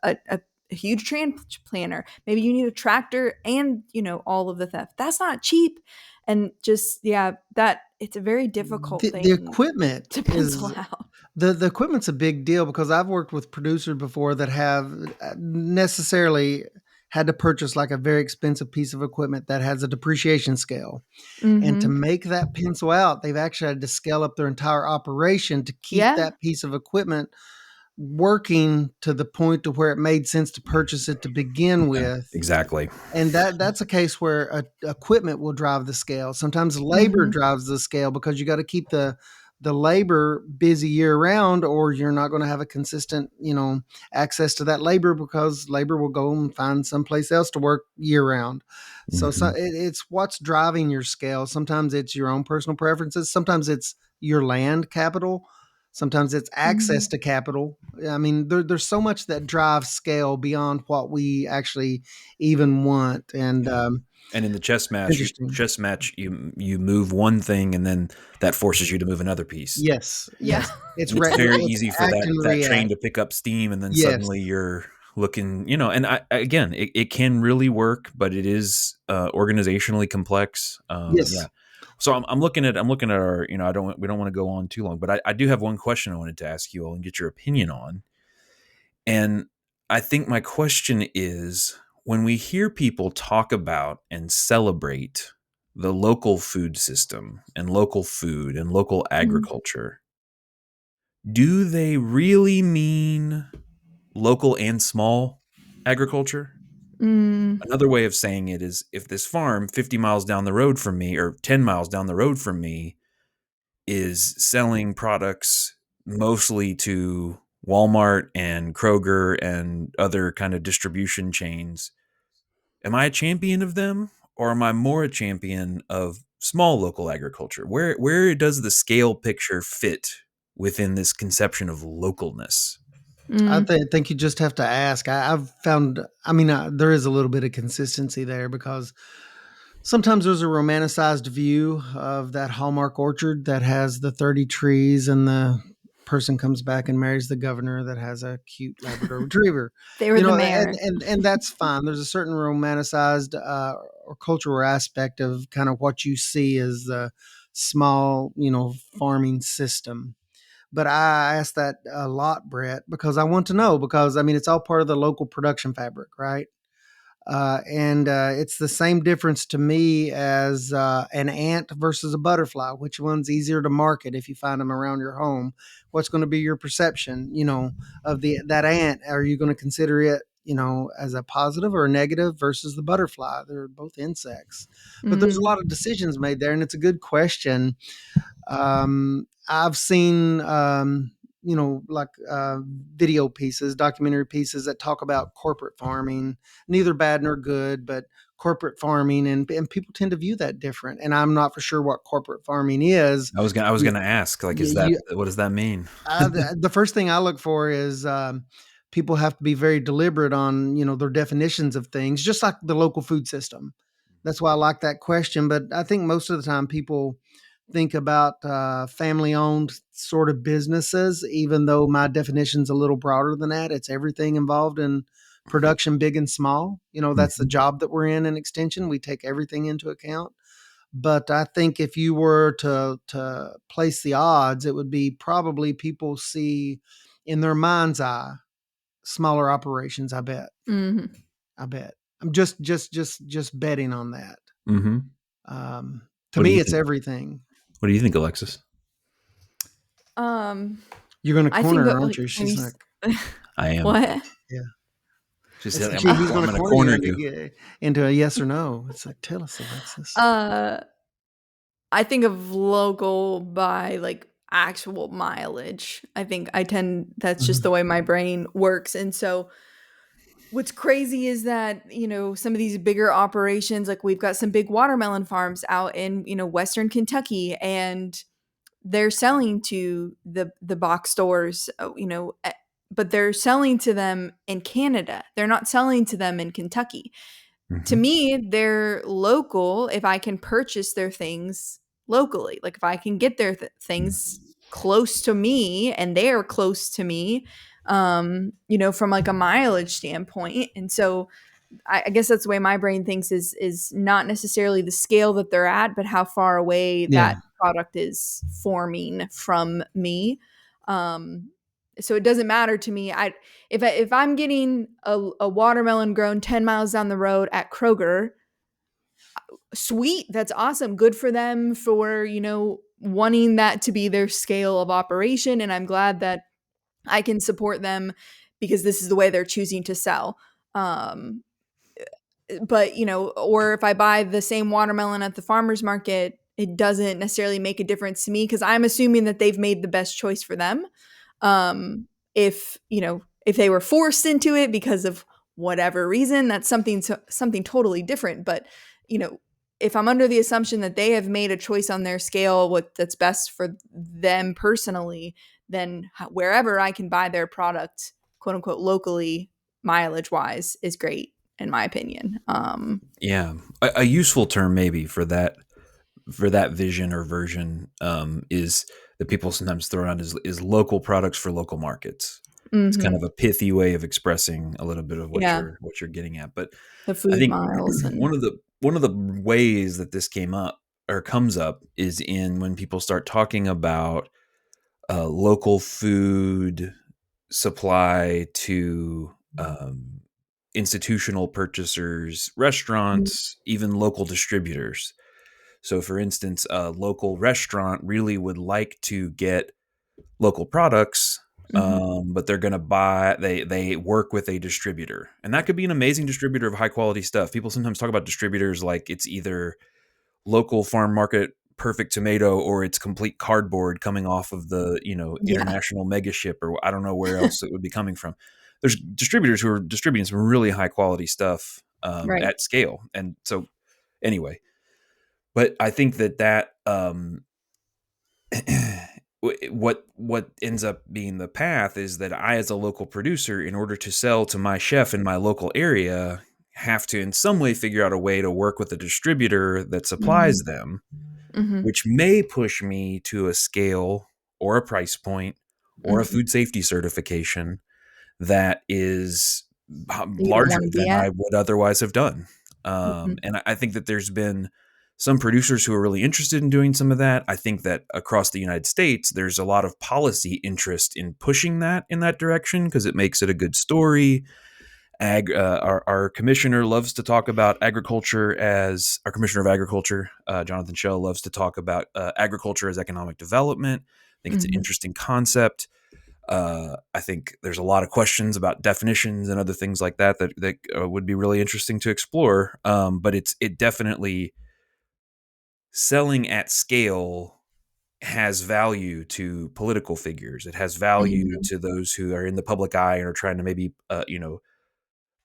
a huge transplanter, maybe you need a tractor and all of the theft. That's not cheap, and just that it's a very difficult The thing equipment to pencil is out. the equipment's a big deal because I've worked with producers before that have necessarily had to purchase like a very expensive piece of equipment that has a depreciation scale. And to Mm-hmm. make that pencil out, they've actually had to scale up their entire operation to keep Yeah. that piece of equipment working to the point to where it made sense to purchase it to begin Yeah, with. exactly. And that's a case where equipment will drive the scale. Sometimes labor Mm-hmm. drives the scale because you got to keep the labor busy year round, or you're not going to have a consistent, access to that labor because labor will go and find someplace else to work year round. So Mhm. it's what's driving your scale. Sometimes it's your own personal preferences. Sometimes it's your land capital. Sometimes it's access to capital. I mean, there's so much that drives scale beyond what we actually even want. And Yeah. And in the interesting. chess match, you move one thing, and then that forces you to move another piece. Yes, Yeah. yes. It's And it's very it's easy for act that and that train react. to pick up steam, and then Yes. suddenly you're looking, and again, it can really work, but it is organizationally complex. Yeah. Yes. So I'm looking at our, we don't want to go on too long, but I do have one question I wanted to ask you all and get your opinion on. And I think my question is, when we hear people talk about and celebrate the local food system and local food and local agriculture, do they really mean local and small agriculture? Mm, Another way of saying it is, if this farm 50 miles down the road from me, or 10 miles down the road from me, is selling products mostly to Walmart and Kroger and other kind of distribution chains, am I a champion of them, or am I more a champion of small local agriculture? Where does the scale picture fit within this conception of localness? I mm, think you just have to ask. I've found, I mean, there is a little bit of consistency there because sometimes there's a romanticized view of that Hallmark orchard that has the 30 trees, and the person comes back and marries the governor that has a cute Labrador retriever. they were You the know, mayor. and that's fine. There's a certain romanticized or cultural aspect of kind of what you see as the small, farming system. But I ask that a lot, Brett, because I want to know, because I mean, it's all part of the local production fabric, right? And it's the same difference to me as an ant versus a butterfly. Which one's easier to market if you find them around your home? What's going to be your perception, of the that ant? Are you going to consider it, as a positive or a negative versus the butterfly? They're both insects, but there's a Mm, lot of decisions made there, and it's a good question. I've seen, like video pieces, documentary pieces that talk about corporate farming, neither bad nor good, but corporate farming, and people tend to view that different. And I'm not for sure what corporate farming is. I was You, gonna ask, like, is that you, what does that mean? the first thing I look for is people have to be very deliberate on their definitions of things, just like the local food system. That's why I like that question. But I think most of the time people think about family owned sort of businesses, even though my definition's a little broader than that. It's everything involved in production, big and small. That's the Mhm. job that we're in Extension. We take everything into account. But I think if you were to place the odds, it would be probably people see in their mind's eye smaller operations. I bet. mhm. I bet. I'm just betting on that. Mhm. To What do me, you it's think? everything. What do you think, Alexis? Um, You're going to I think corner her, that, aren't like you? when you She's like, I am. what? yeah. She It's, said, he's going I'm to gonna corner you corner into you. into a yes or no. It's like, tell us, Alexis. uh, I think of local by like actual mileage. That's just Mhm. the way my brain works. And so what's crazy is that, some of these bigger operations, like we've got some big watermelon farms out in, Western Kentucky, and they're selling to the box stores, but they're selling to them in Canada. They're not selling to them in Kentucky. To Mhm. me, they're local if I can purchase their things locally. Like if I can get their things close to me and they're close to me, from like a mileage standpoint. And so I guess that's the way my brain thinks is not necessarily the scale that they're at, but how far away Yeah. that product is forming from me. Um, so it doesn't matter to me. If I'm getting a watermelon grown 10 miles down the road at Kroger, sweet, that's awesome. Good for them for, wanting that to be their scale of operation. And I'm glad that I can support them because this is the way they're choosing to sell. Um, but or if I buy the same watermelon at the farmers market, it doesn't necessarily make a difference to me because I'm assuming that they've made the best choice for them. If they were forced into it because of whatever reason, that's something totally different. But you know if I'm under the assumption that they have made a choice on their scale, what that's best for them personally, then wherever I can buy their product, quote unquote, locally, mileage wise, is great in my opinion. Yeah, a useful term maybe for that vision or version is that people sometimes throw around is local products for local markets. It's kind Mhm. of a pithy way of expressing a little bit of Yeah, what you're getting at. But the I food think miles and one of the ways that this came up or comes up is in when people start talking about local food supply to institutional purchasers, restaurants, even local distributors. So, for instance, a local restaurant really would like to get local products, Mhm. but they're going to buy. They work with a distributor, and that could be an amazing distributor of high quality stuff. People sometimes talk about distributors like it's either local farm market perfect tomato or it's complete cardboard coming off of the Yeah. international mega ship, or I don't know where else it would be coming from. There's distributors who are distributing some really high quality stuff Right. at scale, and so anyway, but I think that what ends up being the path is that I, as a local producer, in order to sell to my chef in my local area, have to in some way figure out a way to work with a distributor that supplies Mhm. them, Mhm. which may push me to a scale or a price point or a Mhm. food safety certification that is You don't larger wanna be than at. I would otherwise have done. Mhm. And I think that there's been some producers who are really interested in doing some of that. I think that across the United States, there's a lot of policy interest in pushing that in that direction because it makes it a good story. Our commissioner loves to talk about agriculture as our commissioner of agriculture, Jonathan Schell, loves to talk about agriculture as economic development. I think it's an interesting concept. I think there's a lot of questions about definitions and other things like that would be really interesting to explore. But it definitely, selling at scale has value to political figures. It has value to those who are in the public eye and are trying to maybe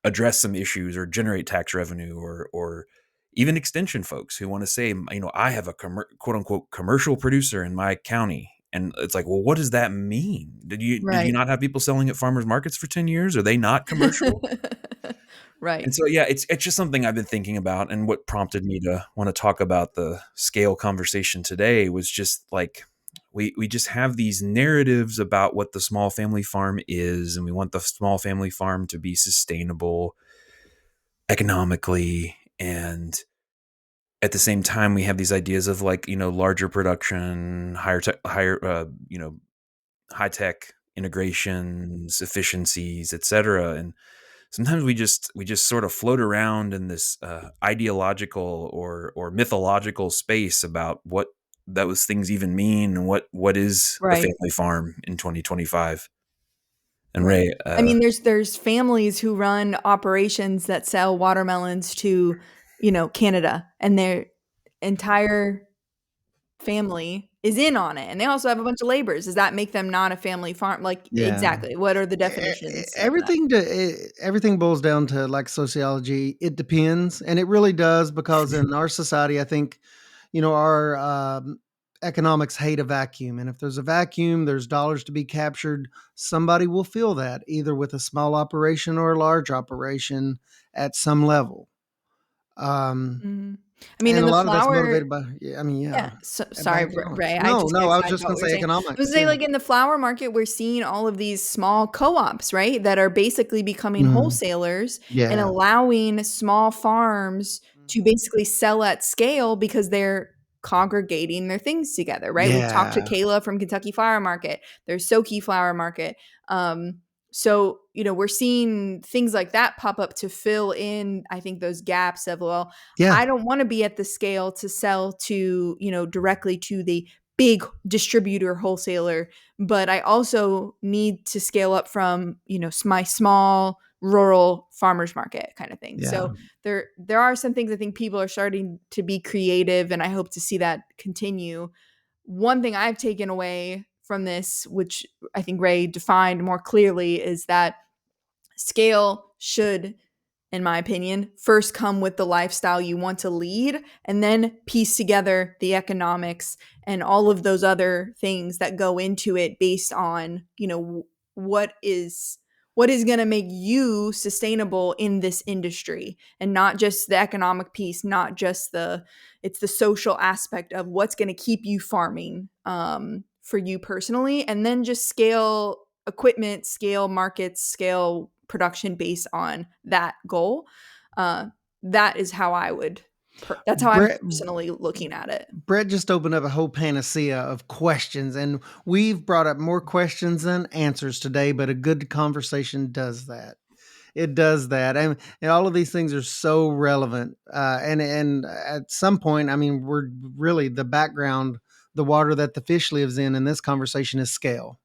address some issues or generate tax revenue, or even extension folks who want to say, I have a quote unquote commercial producer in my county. And it's like, well, what does that mean? Did you not have people selling at farmers markets for 10 years? Are they not commercial? Right. And so, yeah, it's just something I've been thinking about. And what prompted me to want to talk about the scale conversation today was just like, we just have these narratives about what the small family farm is, and we want the small family farm to be sustainable economically. And at the same time, we have these ideas of like, larger production, high tech integrations, efficiencies, etc. And sometimes we just sort of float around in this ideological or mythological space about what those things even mean and what is the family farm in 2025. And Ray, I mean, there's families who run operations that sell watermelons to, Canada, and their entire family is in on it, and they also have a bunch of laborers. Does that make them not a family farm? Like, exactly. What are the definitions? Everything boils down to like sociology. It depends, and it really does, because in our society, I think, our economics hate a vacuum, and if there's a vacuum, there's dollars to be captured. Somebody will fill that, either with a small operation or a large operation at some level. I mean, in a the lot flower, of that's motivated by, sorry, Ray. No, I was just going to say economics. I was saying, like, in the flower market, we're seeing all of these small co-ops, right, that are basically becoming wholesalers and allowing small farms to basically sell at scale because they're congregating their things together, right? We talked to Kayla from Kentucky Flower Market. There's Soki Flower Market. So, we're seeing things like that pop up to fill in, I think, those gaps of, well, I don't want to be at the scale to sell to, directly to the big distributor wholesaler, but I also need to scale up from, my small rural farmers market kind of thing. Yeah. So there are some things I think people are starting to be creative, and I hope to see that continue. One thing I've taken away from this, which I think Ray defined more clearly, is that scale should, in my opinion, first come with the lifestyle you want to lead, and then piece together the economics and all of those other things that go into it based on, what is going to make you sustainable in this industry, and not just the economic piece, not just it's the social aspect of what's going to keep you farming for you personally, and then just scale equipment, scale markets, scale production based on that goal. That is how I would that's how I'm personally looking at it. Brett just opened up a whole panacea of questions, and we've brought up more questions than answers today, but a good conversation does that. It does that. And all of these things are so relevant. And at some point, I mean, we're really the background, the water that the fish lives in this conversation is scale.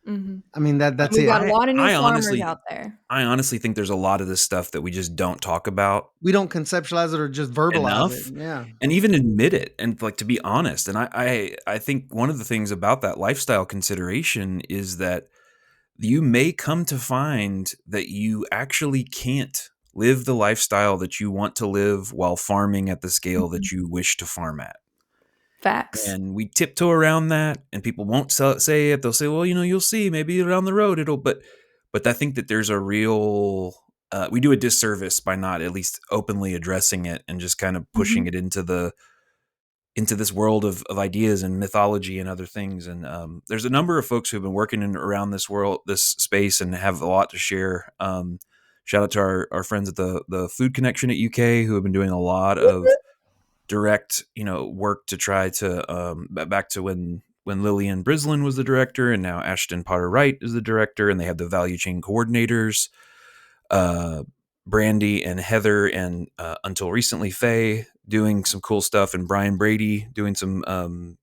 Mm-hmm. I mean, that's We've it. got a lot of new farmers out there. I honestly think there's a lot of this stuff that we just don't talk about. We don't conceptualize it or just verbalize it. Yeah. And even admit it. And like, to be honest. And I think one of the things about that lifestyle consideration is that you may come to find that you actually can't live the lifestyle that you want to live while farming at the scale that you wish to farm at. Facts. And we tiptoe around that, and people won't say it. They'll say, well, you'll see, maybe down the road but I think that there's a real, we do a disservice by not at least openly addressing it and just kind of pushing it into this world of ideas and mythology and other things. And there's a number of folks who have been working around this space and have a lot to share. Shout out to our friends at the Food Connection at UK, who have been doing a lot of direct, work to try to back to when Lillian Brislin was the director, and now Ashton Potter Wright is the director, and they have the value chain coordinators, Brandy and Heather, and until recently Faye doing some cool stuff, and Brian Brady doing some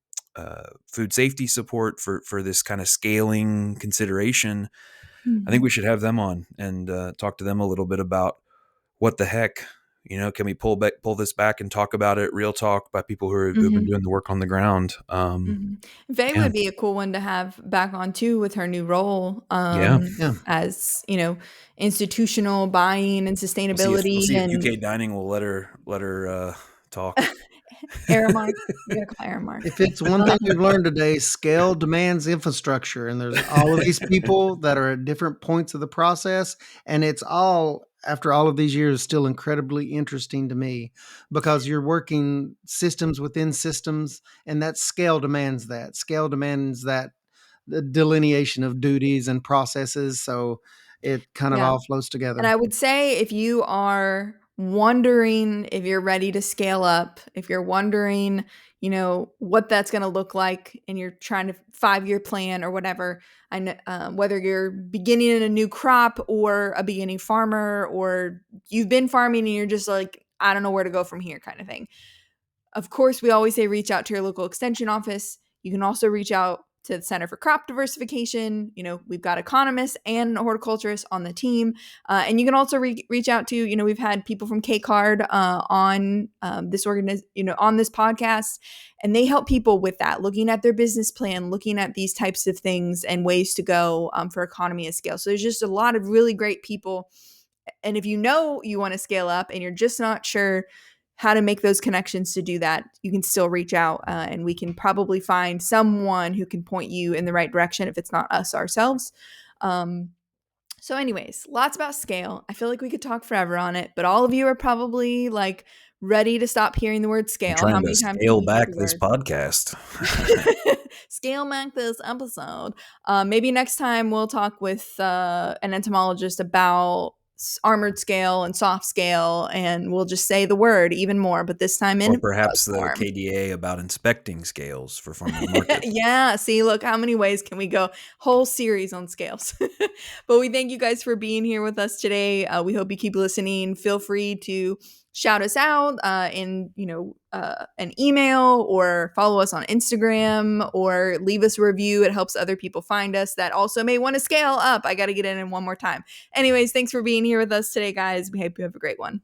food safety support for this kind of scaling consideration. I think we should have them on and talk to them a little bit about what the heck, can we pull this back and talk about it, real talk, by people who've been doing the work on the ground. Faye would be a cool one to have back on too, with her new role as, institutional buying and sustainability. We'll see if and UK Dining will let her talk. Aramark. You gotta call Aramark. If it's one thing we've learned today, scale demands infrastructure, and there's all of these people that are at different points of the process, and it's all, after all of these years, still incredibly interesting to me, because you're working systems within systems, and that scale demands that. Scale demands that the delineation of duties and processes, so it kind of all flows together. And I would say, if you are wondering if you're ready to scale up, if you're wondering, what that's going to look like, and you're trying to 5-year plan or whatever, I know, whether you're beginning in a new crop or a beginning farmer, or you've been farming and you're just like, I don't know where to go from here kind of thing. Of course, we always say reach out to your local extension office. You can also reach out to the Center for Crop Diversification. We've got economists and horticulturists on the team. And you can also reach out to, we've had people from K-Card on on this podcast, and they help people with that, looking at their business plan, looking at these types of things and ways to go for economy of scale. So there's just a lot of really great people. And if you want to scale up and you're just not sure how to make those connections to do that, you can still reach out, and we can probably find someone who can point you in the right direction if it's not us ourselves. So anyways, lots about scale. I feel like we could talk forever on it, but all of you are probably like ready to stop hearing the word scale. How many times scale back this podcast? Scale back this episode. Maybe next time we'll talk with an entomologist about armored scale and soft scale, and we'll just say the word even more, but this time in, or perhaps the KDA about inspecting scales for farming markets. Yeah, see, look, how many ways can we go? Whole series on scales. But we thank you guys for being here with us today. We hope you keep listening. Feel free to shout us out in an email, or follow us on Instagram, or leave us a review. It helps other people find us that also may want to scale up. I got to get in one more time. Anyways, thanks for being here with us today, guys. We hope you have a great one.